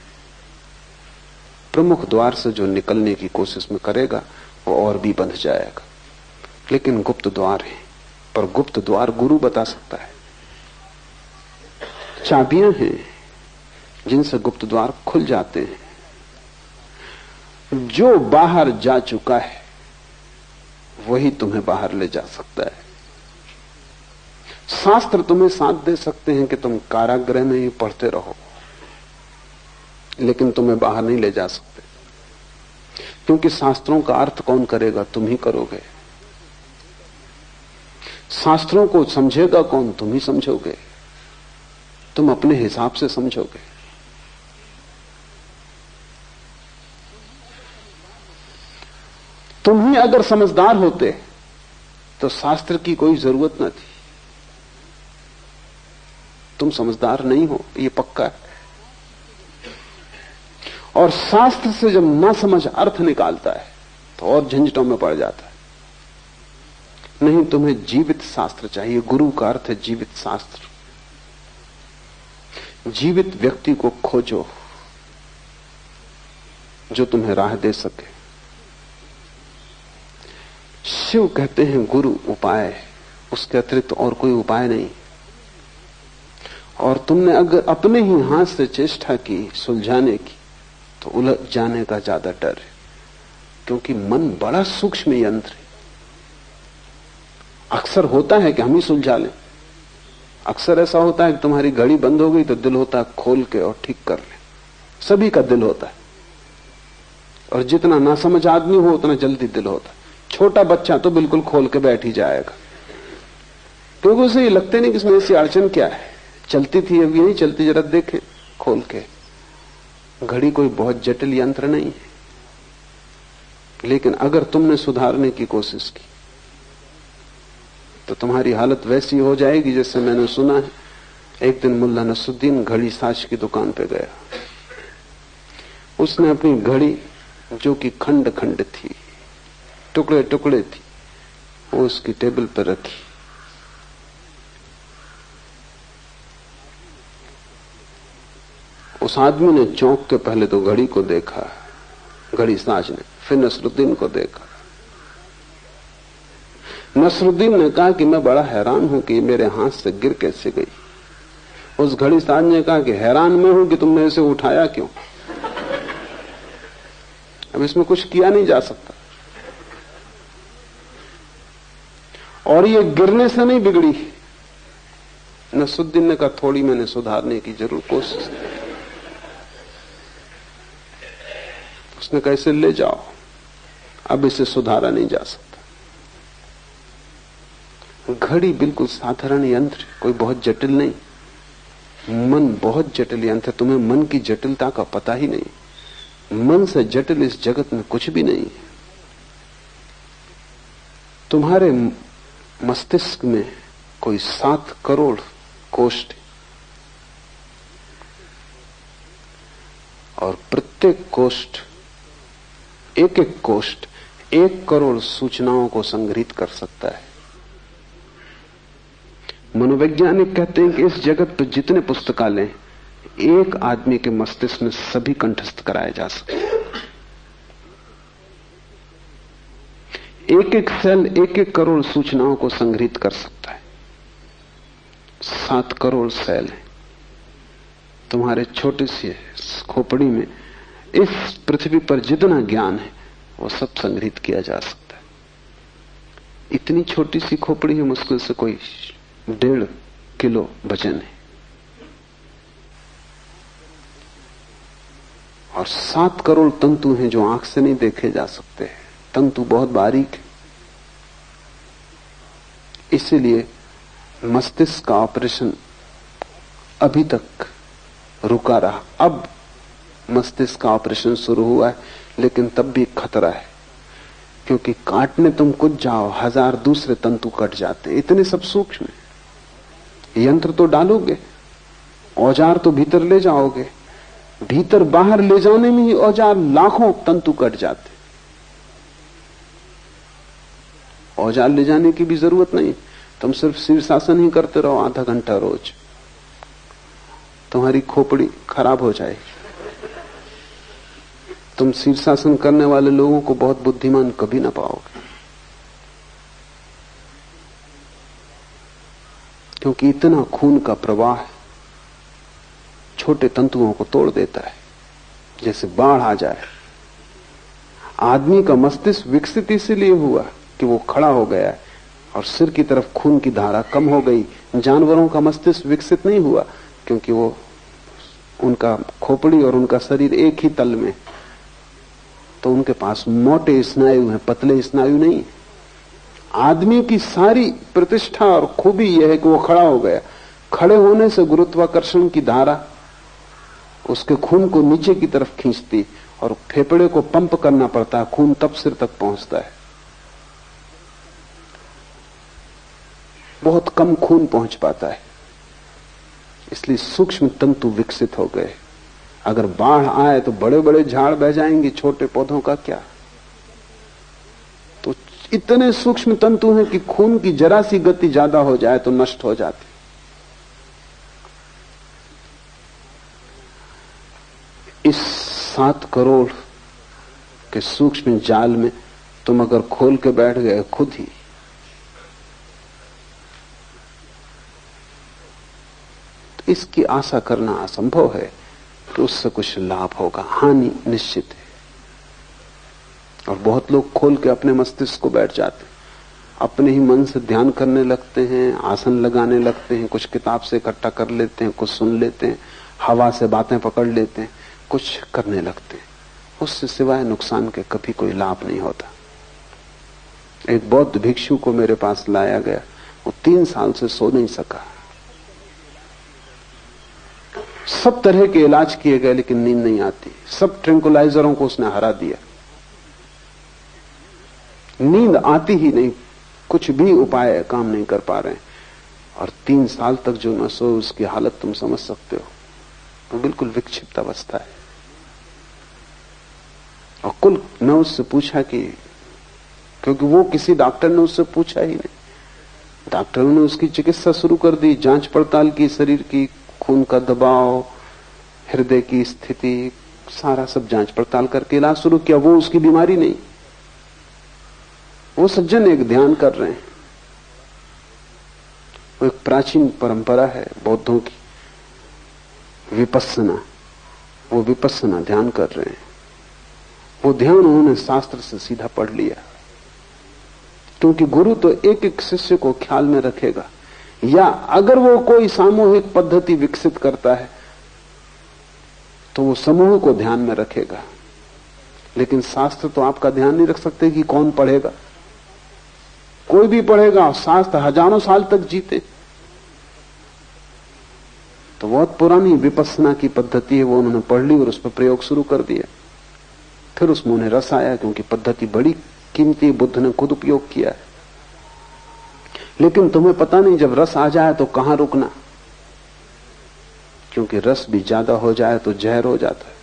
प्रमुख द्वार से जो निकलने की कोशिश में करेगा वो और भी बंध जाएगा, लेकिन गुप्त द्वार है। पर गुप्त द्वार गुरु बता सकता है। चाबियां हैं जिनसे गुप्त द्वार खुल जाते हैं। जो बाहर जा चुका है वही तुम्हें बाहर ले जा सकता है। शास्त्र तुम्हें साथ दे सकते हैं कि तुम कारागृह में ही पढ़ते रहो, लेकिन तुम्हें बाहर नहीं ले जा सकते, क्योंकि शास्त्रों का अर्थ कौन करेगा? तुम ही करोगे। शास्त्रों को समझेगा कौन? तुम ही समझोगे। तुम अपने हिसाब से समझोगे। तुम ही अगर समझदार होते तो शास्त्र की कोई जरूरत न थी। तुम समझदार नहीं हो, ये पक्का है। और शास्त्र से जब ना समझ अर्थ निकालता है तो और झंझटों में पड़ जाता है। नहीं, तुम्हें जीवित शास्त्र चाहिए। गुरु का अर्थ है जीवित शास्त्र। जीवित व्यक्ति को खोजो जो तुम्हें राह दे सके। शिव कहते हैं गुरु उपाय है, उसके अतिरिक्त और कोई उपाय नहीं। और तुमने अगर अपने ही हाथ से चेष्टा की सुलझाने की तो उलझ जाने का ज्यादा डर है, क्योंकि मन बड़ा सूक्ष्म यंत्र है। अक्सर होता है कि हम ही सुलझा लें। अक्सर ऐसा होता है कि तुम्हारी घड़ी बंद हो गई तो दिल होता है खोल के और ठीक कर ले। सभी का दिल होता है, और जितना नासमझ आदमी हो उतना जल्दी दिल होता है। छोटा बच्चा तो बिल्कुल खोल के बैठ ही जाएगा, क्योंकि उसे ये लगते नहीं कि इसमें ऐसी अड़चन क्या है, चलती थी अब ये नहीं चलती, जरा देखे खोल के। घड़ी कोई बहुत जटिल यंत्र नहीं है, लेकिन अगर तुमने सुधारने की कोशिश की तो तुम्हारी हालत वैसी हो जाएगी जैसे मैंने सुना है। एक दिन मुल्ला नसरुद्दीन घड़ी साज की दुकान पे गया। उसने अपनी घड़ी, जो कि खंड खंड थी, टुकड़े टुकड़े थी, वो उसकी टेबल पर रखी। उस आदमी ने चौंक के पहले तो घड़ी को देखा, घड़ी साज ने, फिर नसरुद्दीन को देखा। नसरुद्दीन ने कहा कि मैं बड़ा हैरान हूं कि मेरे हाथ से गिर कैसे गई। उस घड़ी साज ने कहा कि हैरान मैं हूं कि तुमने इसे उठाया क्यों। अब इसमें कुछ किया नहीं जा सकता, और ये गिरने से नहीं बिगड़ी। नसरुद्दीन ने कहा थोड़ी मैंने सुधारने की जरूर कोशिश की। उसने कहा इसे ले जाओ, अब इसे सुधारा नहीं जा सकता। घड़ी बिल्कुल साधारण यंत्र, कोई बहुत जटिल नहीं। मन बहुत जटिल यंत्र है, तुम्हें मन की जटिलता का पता ही नहीं। मन से जटिल इस जगत में कुछ भी नहीं। तुम्हारे मस्तिष्क में कोई 7 करोड़ कोष्ठ, और प्रत्येक कोष्ठ, एक एक कोष्ठ 1 करोड़ सूचनाओं को संग्रहित कर सकता है। मनोवैज्ञानिक कहते हैं कि इस जगत पर जितने पुस्तकालय एक आदमी के मस्तिष्क में सभी कंठस्थ कराए जा सकते हैं। एक एक सेल 1-1 करोड़ सूचनाओं को संग्रहित कर सकता है। 7 करोड़ सेल हैं तुम्हारे छोटे से खोपड़ी में। इस पृथ्वी पर जितना ज्ञान है वो सब संग्रहित किया जा सकता है। इतनी छोटी सी खोपड़ी है, मुश्किल से कोई 1.5 किलो वजन है, और 7 करोड़ तंतु हैं जो आंख से नहीं देखे जा सकते। तंतु बहुत बारीक है, इसीलिए मस्तिष्क का ऑपरेशन अभी तक रुका रहा। अब मस्तिष्क का ऑपरेशन शुरू हुआ है, लेकिन तब भी खतरा है, क्योंकि काटने तुम कुछ जाओ 1000 दूसरे तंतु कट जाते हैं। इतने सब सूक्ष्म है। यंत्र तो डालोगे, औजार तो भीतर ले जाओगे, भीतर बाहर ले जाने में ही औजार लाखों तंतु कट जाते। औजार ले जाने की भी जरूरत नहीं, तुम सिर्फ शीर्षासन ही करते रहो आधा घंटा रोज, तुम्हारी खोपड़ी खराब हो जाएगी। तुम शीर्षासन करने वाले लोगों को बहुत बुद्धिमान कभी ना पाओगे, क्योंकि इतना खून का प्रवाह छोटे तंतुओं को तोड़ देता है, जैसे बाढ़ आ जाए। आदमी का मस्तिष्क विकसित इसलिए हुआ कि वो खड़ा हो गया है और सिर की तरफ खून की धारा कम हो गई। जानवरों का मस्तिष्क विकसित नहीं हुआ, क्योंकि वो उनका खोपड़ी और उनका शरीर एक ही तल में, तो उनके पास मोटे स्नायु हैं, पतले स्नायु नहीं। आदमी की सारी प्रतिष्ठा और खूबी यह है कि वो खड़ा हो गया। खड़े होने से गुरुत्वाकर्षण की धारा उसके खून को नीचे की तरफ खींचती और फेफड़े को पंप करना पड़ता है, खून तब सिर तक पहुंचता है। बहुत कम खून पहुंच पाता है, इसलिए सूक्ष्म तंतु विकसित हो गए। अगर बाढ़ आए तो बड़े बड़े झाड़ बह जाएंगे, छोटे पौधों का क्या। तो इतने सूक्ष्म तंतु हैं कि खून की जरा सी गति ज्यादा हो जाए तो नष्ट हो जाते। इस 7 करोड़ के सूक्ष्म जाल में तुम अगर खोल के बैठ गए खुद ही, तो इसकी आशा करना असंभव है कि उससे कुछ लाभ होगा। हानि निश्चित है। और बहुत लोग खोल के अपने मस्तिष्क को बैठ जाते, अपने ही मन से ध्यान करने लगते हैं, आसन लगाने लगते हैं, कुछ किताब से इकट्ठा कर लेते हैं, कुछ सुन लेते हैं, हवा से बातें पकड़ लेते हैं, कुछ करने लगते हैं। उससे सिवाय नुकसान के कभी कोई लाभ नहीं होता। एक बौद्ध भिक्षु को मेरे पास लाया गया, वो 3 साल से सो नहीं सका। सब तरह के इलाज किए गए लेकिन नींद नहीं आती। सब ट्रैंकुलाइजरों को उसने हरा दिया, नींद आती ही नहीं, कुछ भी उपाय काम नहीं कर पा रहे हैं। और 3 साल तक जो न सो, उसकी हालत तुम समझ सकते हो। तो बिल्कुल विक्षिप्त अवस्था है। और कुल मैं उससे पूछा कि, क्योंकि वो किसी डॉक्टर ने उससे पूछा ही नहीं, डॉक्टरों ने उसकी चिकित्सा शुरू कर दी, जांच पड़ताल की, शरीर की खून का दबाव, हृदय की स्थिति, सारा सब जांच पड़ताल करके इलाज शुरू किया। वो उसकी बीमारी नहीं। वो सज्जन एक ध्यान कर रहे हैं। वो एक प्राचीन परंपरा है बौद्धों की, विपस्सना। वो विपस्सना ध्यान कर रहे हैं। वो ध्यान उन्होंने शास्त्र से सीधा पढ़ लिया, क्योंकि गुरु तो एक एक शिष्य को ख्याल में रखेगा, या अगर वो कोई सामूहिक पद्धति विकसित करता है तो वो समूह को ध्यान में रखेगा। लेकिन शास्त्र तो आपका ध्यान नहीं रख सकते कि कौन पढ़ेगा। कोई भी पढ़ेगा, शास्त्र हजारों साल तक जीते। तो बहुत पुरानी विपस्सना की पद्धति है, वो उन्होंने पढ़ ली और उस पर प्रयोग शुरू कर दिया। फिर उसमें उन्हें रस आया, क्योंकि पद्धति बड़ी कीमती, बुद्ध ने खुद उपयोग किया है। लेकिन तुम्हें पता नहीं जब रस आ जाए तो कहां रुकना, क्योंकि रस भी ज्यादा हो जाए तो जहर हो जाता है।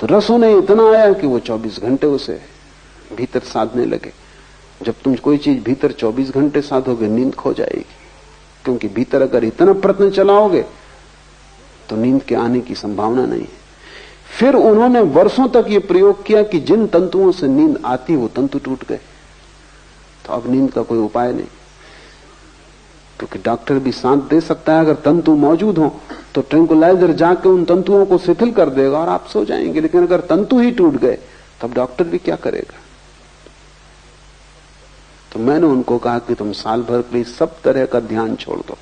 तो रस उन्हें इतना आया कि वो 24 घंटे उसे भीतर साधने लगे। जब तुम कोई चीज भीतर 24 घंटे साधोगे नींद खो जाएगी, क्योंकि भीतर अगर इतना प्रयत्न चलाओगे तो नींद के आने की संभावना नहीं है। फिर उन्होंने वर्षों तक ये प्रयोग किया कि जिन तंतुओं से नींद आती वो तंतु टूट गए। तो अब नींद का कोई उपाय नहीं, क्योंकि डॉक्टर भी साथ दे सकता है अगर तंतु मौजूद हो तो ट्रैंकुलाइजर जाके उन तंतुओं को शिथिल कर देगा और आप सो जाएंगे। लेकिन अगर तंतु ही टूट गए तब डॉक्टर भी क्या करेगा। तो मैंने उनको कहा कि तुम साल भर के लिए सब तरह का ध्यान छोड़ दो,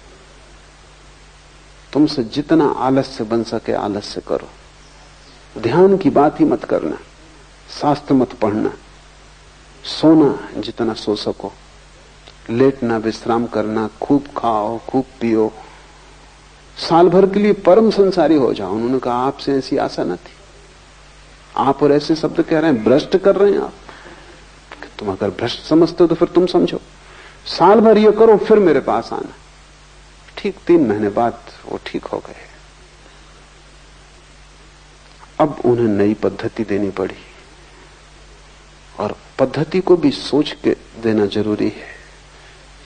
तुमसे जितना आलस्य बन सके आलस्य करो, ध्यान की बात ही मत करना, शास्त्र मत पढ़ना, सोना जितना सो सको, लेटना, विश्राम करना, खूब खाओ, खूब पियो, साल भर के लिए परम संसारी हो जाओ। उन्होंने कहा आपसे ऐसी आशा न थी, आप और ऐसे शब्द कह रहे हैं, भ्रष्ट कर रहे हैं आप। तुम अगर भ्रष्ट समझते हो तो फिर तुम समझो, साल भर ये करो फिर मेरे पास आना। ठीक 3 महीने बाद वो ठीक हो गए। अब उन्हें नई पद्धति देनी पड़ी, और पद्धति को भी सोच के देना जरूरी है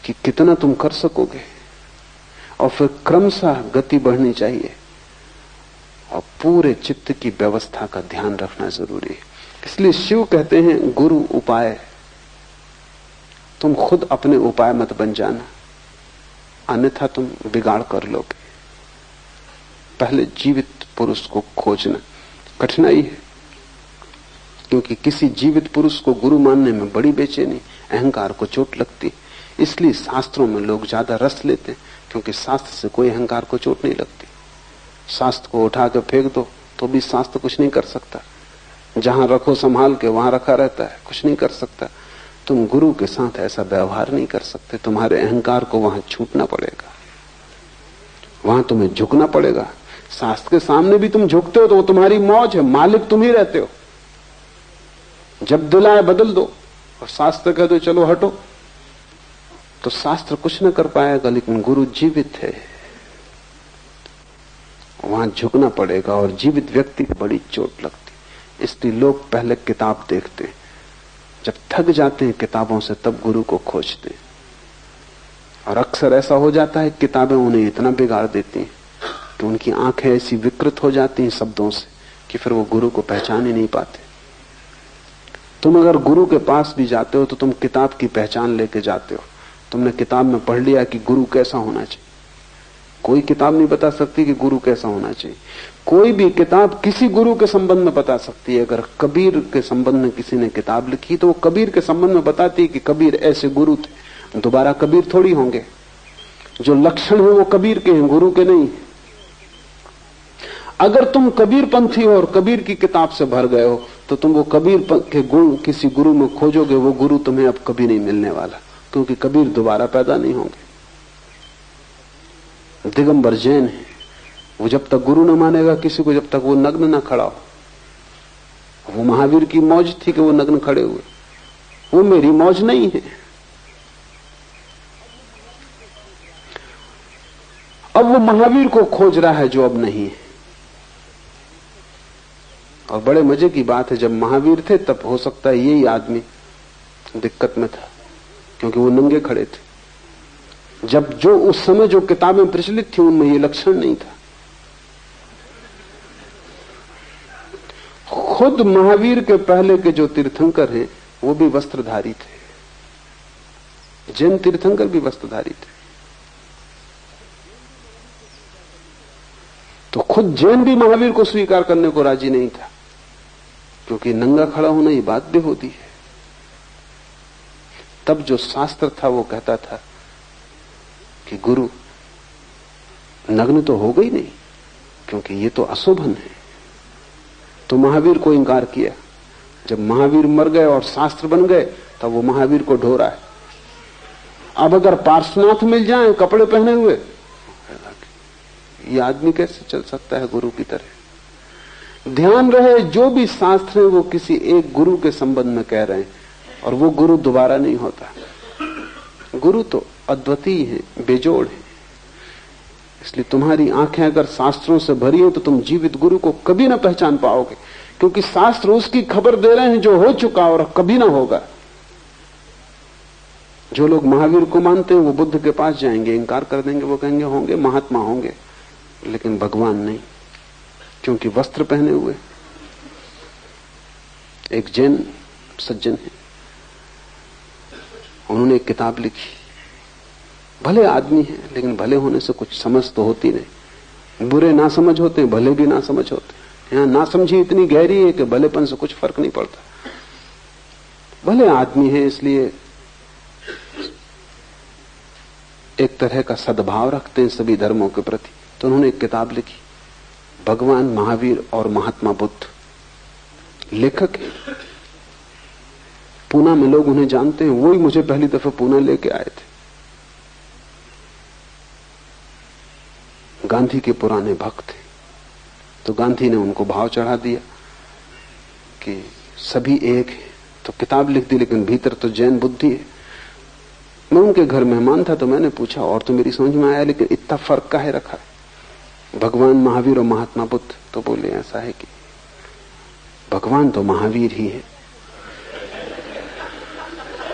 कि कितना तुम कर सकोगे, और फिर क्रमशः गति बढ़नी चाहिए, और पूरे चित्त की व्यवस्था का ध्यान रखना जरूरी है। इसलिए शिव कहते हैं गुरु उपाय, तुम खुद अपने उपाय मत बन जाना, अन्यथा तुम बिगाड़ कर लोगे। पहले जीवित पुरुष को खोजना कठिनाई है, क्योंकि किसी जीवित पुरुष को गुरु मानने में बड़ी बेचैनी, अहंकार को चोट लगती। इसलिए शास्त्रों में लोग ज्यादा रस लेते हैं, क्योंकि शास्त्र से कोई अहंकार को चोट नहीं लगती। शास्त्र को उठा के फेंक दो तो भी शास्त्र कुछ नहीं कर सकता, जहां रखो संभाल के वहां रखा रहता है, कुछ नहीं कर सकता। तुम गुरु के साथ ऐसा व्यवहार नहीं कर सकते, तुम्हारे अहंकार को वहां छूटना पड़ेगा, वहां तुम्हें झुकना पड़ेगा। शास्त्र के सामने भी तुम झुकते हो तो वो तुम्हारी मौज है, मालिक तुम ही रहते हो। जब दिल आए बदल दो, और शास्त्र कह दो चलो हटो, तो शास्त्र कुछ न कर पाएगा। लेकिन गुरु जीवित है, वहां झुकना पड़ेगा, और जीवित व्यक्ति को बड़ी चोट लगती। इसलिए लोग पहले किताब देखते हैं, जब थक जाते हैं किताबों से तब गुरु को खोजते हैं। और अक्सर ऐसा हो जाता है किताबें उन्हें इतना बिगाड़ देती हैं कि उनकी आंखें ऐसी विकृत हो जाती हैं शब्दों से कि फिर वो गुरु को पहचान ही नहीं पाते। तुम अगर गुरु के पास भी जाते हो तो तुम किताब की पहचान लेके जाते हो। तुमने किताब में पढ़ लिया कि गुरु कैसा होना चाहिए, कोई किताब नहीं बता सकती कि गुरु कैसा होना चाहिए। कोई भी किताब किसी गुरु के संबंध में बता सकती है। अगर कबीर के संबंध में किसी ने किताब लिखी तो वो कबीर के संबंध में बताती है कि कबीर ऐसे गुरु थे, दोबारा कबीर थोड़ी होंगे। जो लक्षण है वो कबीर के हैं, गुरु के नहीं। अगर तुम कबीर पंथी हो और कबीर की किताब से भर गए हो तो तुम वो कबीर के गुण किसी गुरु में खोजोगे, वो गुरु तुम्हें अब कभी नहीं मिलने वाला, क्योंकि कबीर दोबारा पैदा नहीं होंगे। दिगंबर जैन है, वो जब तक गुरु न मानेगा किसी को, जब तक वो नग्न न खड़ा हो। वो महावीर की मौज थी कि वो नग्न खड़े हुए, वो मेरी मौज नहीं है। अब वो महावीर को खोज रहा है जो अब नहीं है। और बड़े मजे की बात है, जब महावीर थे तब हो सकता है यही आदमी दिक्कत में था, क्योंकि वो नंगे खड़े थे। जब जो उस समय जो किताबें प्रचलित थी उनमें ये लक्षण नहीं था। खुद महावीर के पहले के जो तीर्थंकर हैं वो भी वस्त्रधारी थे, जैन तीर्थंकर भी वस्त्रधारी थे। तो खुद जैन भी महावीर को स्वीकार करने को राजी नहीं था, क्योंकि नंगा खड़ा होना ये बात बेहूदी है। तब जो शास्त्र था वो कहता था कि गुरु नग्न तो हो गई नहीं, क्योंकि ये तो अशोभन है। तो महावीर को इंकार किया। जब महावीर मर गए और शास्त्र बन गए तब वो महावीर को ढो रहा है। अब अगर पार्श्वनाथ मिल जाए कपड़े पहने हुए, ये आदमी कैसे चल सकता है गुरु की तरह। ध्यान रहे, जो भी शास्त्र है वो किसी एक गुरु के संबंध में कह रहे हैं, और वो गुरु दोबारा नहीं होता। गुरु तो अद्वितीय है, बेजोड़ है। इसलिए तुम्हारी आंखें अगर शास्त्रों से भरी हो तो तुम जीवित गुरु को कभी ना पहचान पाओगे, क्योंकि शास्त्र उसकी खबर दे रहे हैं जो हो चुका और कभी ना होगा। जो लोग महावीर को मानते हैं वो बुद्ध के पास जाएंगे, इंकार कर देंगे, वो कहेंगे होंगे महात्मा होंगे, लेकिन भगवान नहीं, क्योंकि वस्त्र पहने हुए। एक जैन सज्जन है, उन्होंने एक किताब लिखी। भले आदमी है, लेकिन भले होने से कुछ समझ तो होती नहीं। बुरे ना समझ होते, भले भी ना समझ होते। यहां ना समझी इतनी गहरी है कि भलेपन से कुछ फर्क नहीं पड़ता। भले आदमी है, इसलिए एक तरह का सद्भाव रखते हैं सभी धर्मों के प्रति। तो उन्होंने एक किताब लिखी, भगवान महावीर और महात्मा बुद्ध। लेखक है, पूना में लोग उन्हें जानते हैं। वही मुझे पहली दफा पूना लेके आए थे। गांधी के पुराने भक्त थे, तो गांधी ने उनको भाव चढ़ा दिया कि सभी एक है, तो किताब लिख दी, लेकिन भीतर तो जैन बुद्धि है। मैं उनके घर मेहमान था, तो मैंने पूछा, और तो मेरी समझ में आया, लेकिन इतना फर्क काहे रखा है भगवान महावीर और महात्मा बुद्ध? तो बोले ऐसा है कि भगवान तो महावीर ही है,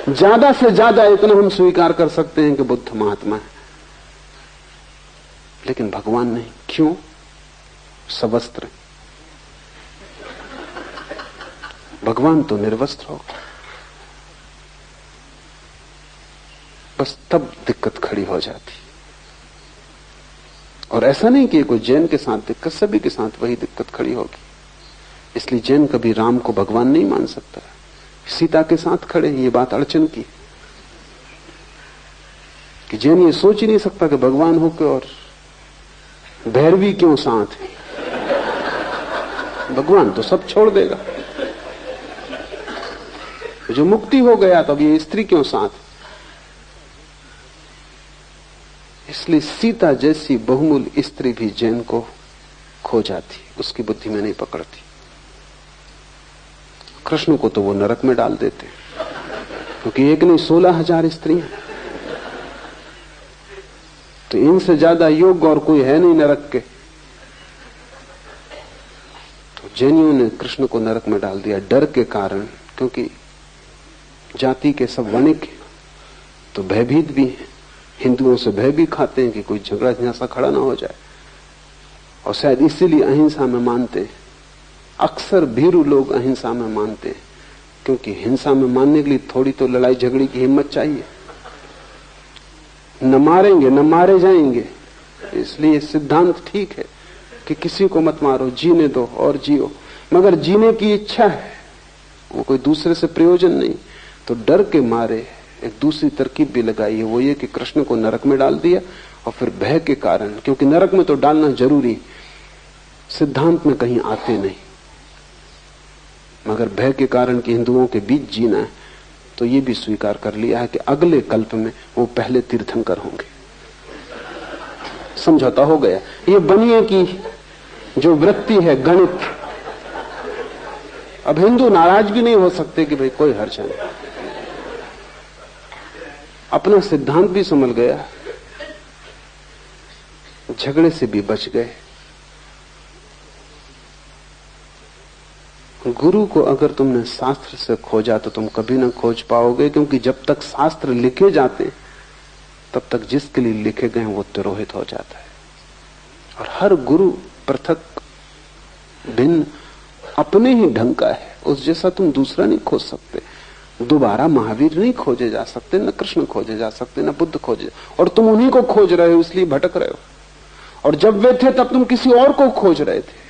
ज्यादा से ज्यादा इतना हम स्वीकार कर सकते हैं कि बुद्ध महात्मा है, लेकिन भगवान नहीं। क्यों? सवस्त्र। भगवान तो निर्वस्त्र होगा। बस तब दिक्कत खड़ी हो जाती। और ऐसा नहीं कि कोई जैन के साथ दिक्कत, सभी के साथ वही दिक्कत खड़ी होगी। इसलिए जैन कभी राम को भगवान नहीं मान सकता। सीता के साथ खड़े, ये बात अड़चन की कि जैन ये सोच ही नहीं सकता कि भगवान होकर और भैरवी क्यों साथ है। भगवान तो सब छोड़ देगा, जो मुक्ति हो गया तो अब ये स्त्री क्यों साथ? इसलिए सीता जैसी बहुमूल्य स्त्री भी जैन को खो जाती, उसकी बुद्धि में नहीं पकड़ती। कृष्ण को तो वो नरक में डाल देते, क्योंकि एक नहीं 16,000 स्त्रियां, तो इनसे ज्यादा योग्य और कोई है नहीं नरक के। तो जैनियों ने कृष्ण को नरक में डाल दिया डर के कारण, क्योंकि जाति के सब वणिक तो भयभीत भी हैं, हिंदुओं से भय भी खाते हैं कि कोई झगड़ा झंझासा खड़ा ना हो जाए, और शायद इसीलिए अहिंसा में मानते हैं। अक्सर भीरू लोग अहिंसा में मानते हैं, क्योंकि हिंसा में मानने के लिए थोड़ी तो लड़ाई झगड़े की हिम्मत चाहिए। न मारेंगे न मारे जाएंगे, इसलिए सिद्धांत ठीक है कि किसी को मत मारो, जीने दो और जियो। मगर जीने की इच्छा है, वो कोई दूसरे से प्रयोजन नहीं, तो डर के मारे एक दूसरी तरकीब भी लगाई है, वो ये कि कृष्ण को नरक में डाल दिया। और फिर भय के कारण, क्योंकि नरक में तो डालना जरूरी, सिद्धांत में कहीं आते नहीं, मगर भय के कारण कि हिंदुओं के बीच जीना है, तो ये भी स्वीकार कर लिया है कि अगले कल्प में वो पहले तीर्थंकर होंगे। समझौता हो गया। ये बनिए की जो वृत्ति है गणित, अब हिंदू नाराज भी नहीं हो सकते कि भाई कोई हर्ज नहीं, अपना सिद्धांत भी समझ गया, झगड़े से भी बच गए। गुरु को अगर तुमने शास्त्र से खोजा तो तुम कभी ना खोज पाओगे, क्योंकि जब तक शास्त्र लिखे जाते हैं तब तक जिसके लिए लिखे गए वो तिरोहित हो जाता है। और हर गुरु पृथक भिन्न अपने ही ढंग का है, उस जैसा तुम दूसरा नहीं खोज सकते। दोबारा महावीर नहीं खोजे जा सकते, न कृष्ण खोजे जा सकते, न बुद्ध खोजे, और तुम उन्हीं को खोज रहे हो, इसलिए भटक रहे हो। और जब वे थे तब तुम किसी और को खोज रहे थे,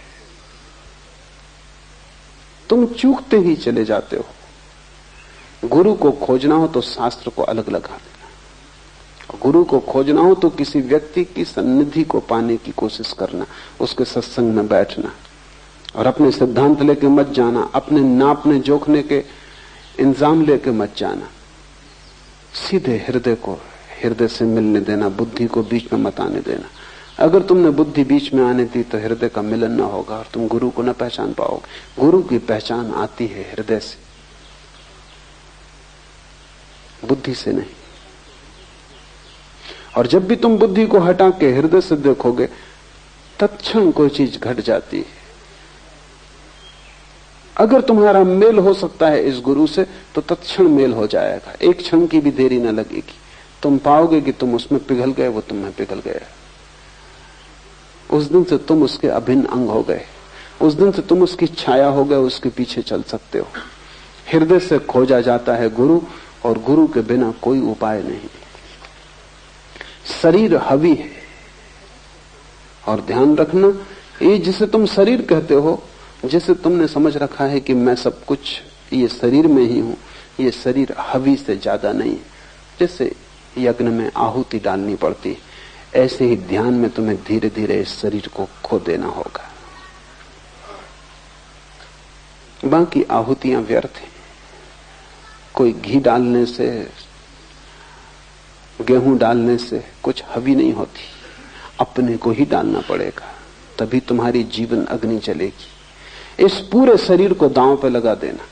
तुम चूकते ही चले जाते हो। गुरु को खोजना हो तो शास्त्र को अलग लगा देना, गुरु को खोजना हो तो किसी व्यक्ति की सन्निधि को पाने की कोशिश करना, उसके सत्संग में बैठना, और अपने सिद्धांत लेके मत जाना, अपने नापने जोखने के इंजाम लेके मत जाना। सीधे हृदय को हृदय से मिलने देना, बुद्धि को बीच में मत आने देना। अगर तुमने बुद्धि बीच में आने दी तो हृदय का मिलन ना होगा और तुम गुरु को न पहचान पाओगे। गुरु की पहचान आती है हृदय से, बुद्धि से नहीं। और जब भी तुम बुद्धि को हटा के हृदय से देखोगे, तत्क्षण कोई चीज घट जाती है। अगर तुम्हारा मेल हो सकता है इस गुरु से तो तत्क्षण मेल हो जाएगा, एक क्षण की भी देरी न लगेगी। तुम पाओगे कि तुम उसमें पिघल गए, वो तुम में पिघल गया। उस दिन से तुम उसके अभिन्न अंग हो गए, उस दिन से तुम उसकी छाया हो गए, उसके पीछे चल सकते हो। हृदय से खोजा जाता है गुरु, और गुरु के बिना कोई उपाय नहीं। शरीर हवी है, और ध्यान रखना, ये जिसे तुम शरीर कहते हो, जिसे तुमने समझ रखा है कि मैं सब कुछ ये शरीर में ही हूं, ये शरीर हवी से ज्यादा नहीं है। जैसे यज्ञ में आहुति डालनी पड़ती, ऐसे ही ध्यान में तुम्हें धीरे धीरे इस शरीर को खो देना होगा। बाकी आहुतियां व्यर्थ हैं। कोई घी डालने से, गेहूं डालने से कुछ हवी नहीं होती, अपने को ही डालना पड़ेगा, तभी तुम्हारी जीवन अग्नि चलेगी। इस पूरे शरीर को दांव पे लगा देना,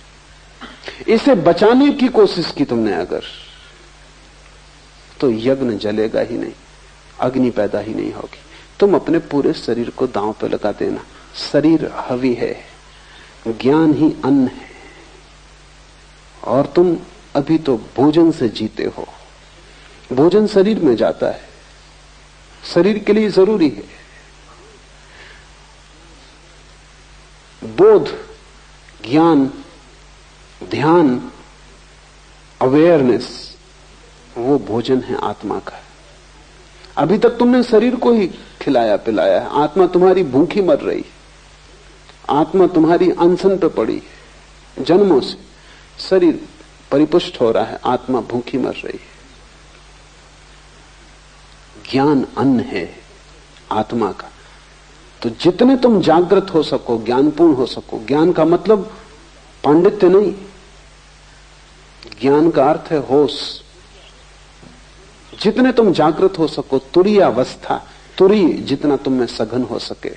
इसे बचाने की कोशिश की तुमने अगर, तो यज्ञ जलेगा ही नहीं, अग्नि पैदा ही नहीं होगी। तुम अपने पूरे शरीर को दांव पे लगा देना। शरीर हवी है, ज्ञान ही अन्न है, और तुम अभी तो भोजन से जीते हो। भोजन शरीर में जाता है, शरीर के लिए जरूरी है। बोध, ज्ञान, ध्यान, अवेयरनेस, वो भोजन है आत्मा का। अभी तक तुमने शरीर को ही खिलाया पिलाया है, आत्मा तुम्हारी भूखी मर रही है, आत्मा तुम्हारी अनशन पे पड़ी है। जन्मों से शरीर परिपुष्ट हो रहा है, आत्मा भूखी मर रही है। ज्ञान अन्न है आत्मा का। तो जितने तुम जागृत हो सको, ज्ञानपूर्ण हो सको, ज्ञान का मतलब पांडित्य नहीं, ज्ञान का अर्थ है होश। जितने तुम जागृत हो सको, तुरीय अवस्था, तुरीय जितना तुम में सघन हो सके,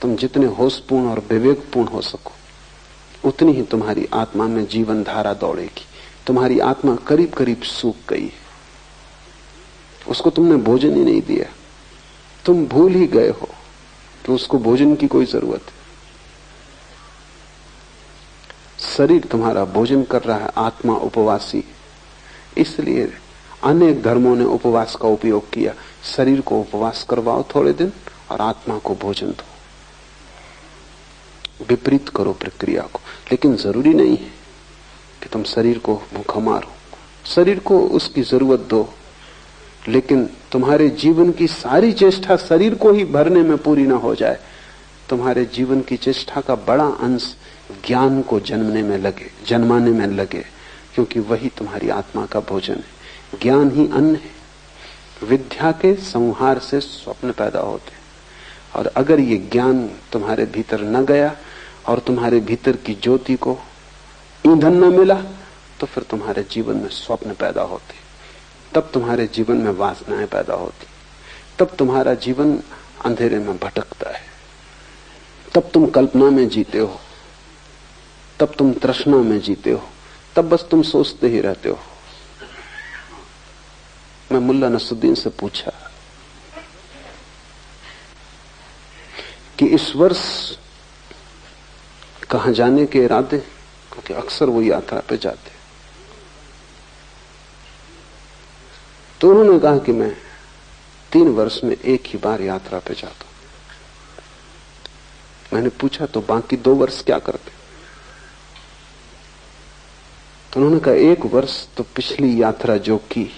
तुम जितने होशपूर्ण और विवेकपूर्ण हो सको, उतनी ही तुम्हारी आत्मा में जीवन धारा दौड़ेगी। तुम्हारी आत्मा करीब करीब सूख गई है, उसको तुमने भोजन ही नहीं दिया, तुम भूल ही गए हो कि उसको भोजन की कोई जरूरत है। शरीर तुम्हारा भोजन कर रहा है, आत्मा उपवासी। इसलिए अनेक धर्मों ने उपवास का उपयोग किया। शरीर को उपवास करवाओ थोड़े दिन और आत्मा को भोजन दो, विपरीत करो प्रक्रिया को। लेकिन जरूरी नहीं है कि तुम शरीर को भूखा मारो, शरीर को उसकी जरूरत दो, लेकिन तुम्हारे जीवन की सारी चेष्टा शरीर को ही भरने में पूरी ना हो जाए। तुम्हारे जीवन की चेष्टा का बड़ा अंश ज्ञान को जन्माने में लगे, क्योंकि वही तुम्हारी आत्मा का भोजन है। ज्ञान ही अन्न है। विद्या के संहार से स्वप्न पैदा होते, और अगर ये ज्ञान तुम्हारे भीतर न गया और तुम्हारे भीतर की ज्योति को ईंधन न मिला, तो फिर तुम्हारे जीवन में स्वप्न पैदा होते, तब तुम्हारे जीवन में वासनाएं पैदा होती, तब तुम्हारा जीवन अंधेरे में भटकता है, तब तुम कल्पना में जीते हो, तब तुम तृष्णा में जीते हो, तब बस तुम सोचते ही रहते हो। मैं मुल्ला नसरुद्दीन से पूछा कि इस वर्ष कहां जाने के इरादे, क्योंकि अक्सर वो यात्रा पे जाते, तो उन्होंने कहा कि मैं 3 वर्ष में एक ही बार यात्रा पे जाता हूं। मैंने पूछा तो बाकी 2 वर्ष क्या करते? तो उन्होंने कहा 1 वर्ष तो पिछली यात्रा जो की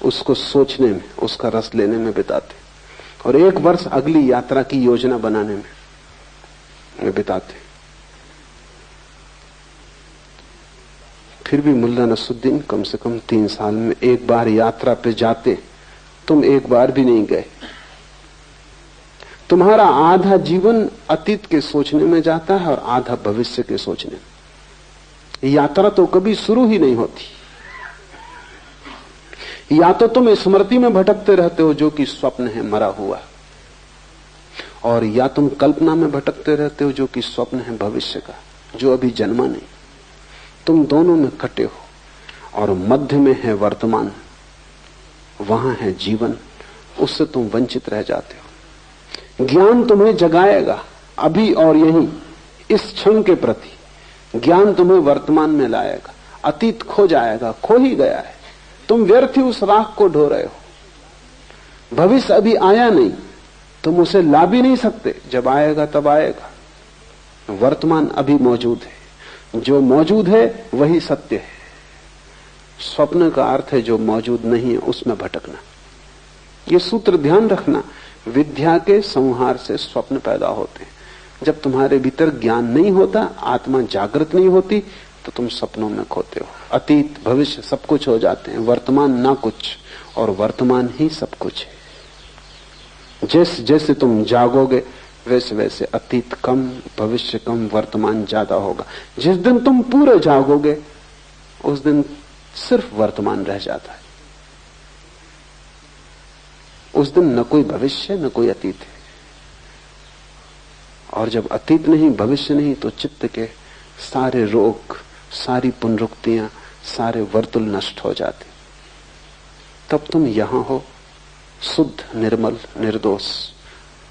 उसको सोचने में, उसका रस लेने में बिताते, और 1 वर्ष अगली यात्रा की योजना बनाने में बिताते। फिर भी मुल्ला नसरुद्दीन कम से कम 3 साल में 1 बार यात्रा पे जाते, तुम 1 बार भी नहीं गए। तुम्हारा आधा जीवन अतीत के सोचने में जाता है और आधा भविष्य के सोचने में। यात्रा तो कभी शुरू ही नहीं होती। या तो तुम स्मृति में भटकते रहते हो जो कि स्वप्न है मरा हुआ, और या तुम कल्पना में भटकते रहते हो जो कि स्वप्न है भविष्य का, जो अभी जन्मा नहीं। तुम दोनों में कटे हो, और मध्य में है वर्तमान, वहां है जीवन, उससे तुम वंचित रह जाते हो। ज्ञान तुम्हें जगाएगा अभी और यहीं, इस क्षण के प्रति। ज्ञान तुम्हें वर्तमान में लाएगा, अतीत खो जाएगा, खो ही गया है। तुम व्यर्थ ही उस राख को ढो रहे हो। भविष्य अभी आया नहीं, तुम उसे ला भी नहीं सकते, जब आएगा तब आएगा। वर्तमान अभी मौजूद है, जो मौजूद है वही सत्य है। स्वप्न का अर्थ है जो मौजूद नहीं है उसमें भटकना। ये सूत्र ध्यान रखना, विद्या के संहार से स्वप्न पैदा होते हैं। जब तुम्हारे भीतर ज्ञान नहीं होता, आत्मा जागृत नहीं होती, तो तुम सपनों में खोते हो। अतीत भविष्य सब कुछ हो जाते हैं, वर्तमान ना कुछ, और वर्तमान ही सब कुछ है। जैसे जैसे तुम जागोगे वैसे वैसे अतीत कम, भविष्य कम, वर्तमान ज्यादा होगा। जिस दिन तुम पूरे जागोगे उस दिन सिर्फ वर्तमान रह जाता है। उस दिन न कोई भविष्य न कोई अतीत है। और जब अतीत नहीं भविष्य नहीं, तो चित्त के सारे रोग, सारी पुनरुक्तियां, सारे वर्तुल नष्ट हो जाते। तब तुम यहां हो, शुद्ध, निर्मल, निर्दोष,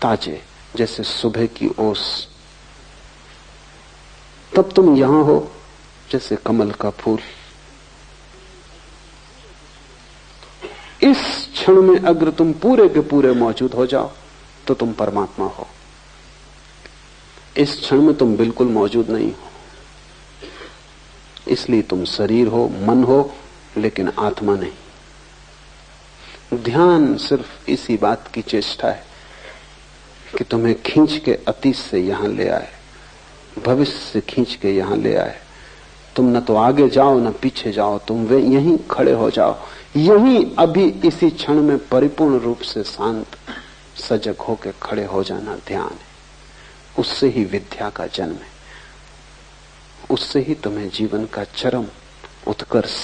ताजे, जैसे सुबह की ओस। तब तुम यहां हो जैसे कमल का फूल। इस क्षण में अगर तुम पूरे के पूरे मौजूद हो जाओ तो तुम परमात्मा हो। इस क्षण में तुम बिल्कुल मौजूद नहीं हो, इसलिए तुम शरीर हो, मन हो, लेकिन आत्मा नहीं। ध्यान सिर्फ इसी बात की चेष्टा है कि तुम्हें खींच के अतीत से यहां ले आए, भविष्य से खींच के यहां ले आए। तुम न तो आगे जाओ न पीछे जाओ, तुम वे यहीं खड़े हो जाओ। यहीं अभी इसी क्षण में परिपूर्ण रूप से शांत सजग होकर खड़े हो जाना ध्यान है। उससे ही विद्या का जन्म है, उससे ही तुम्हें जीवन का चरम उत्कर्ष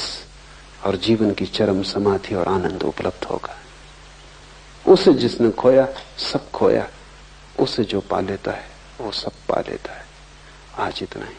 और जीवन की चरम समाधि और आनंद उपलब्ध होगा। उसे जिसने खोया सब खोया, उसे जो पा लेता है वो सब पा लेता है। आज इतना ही।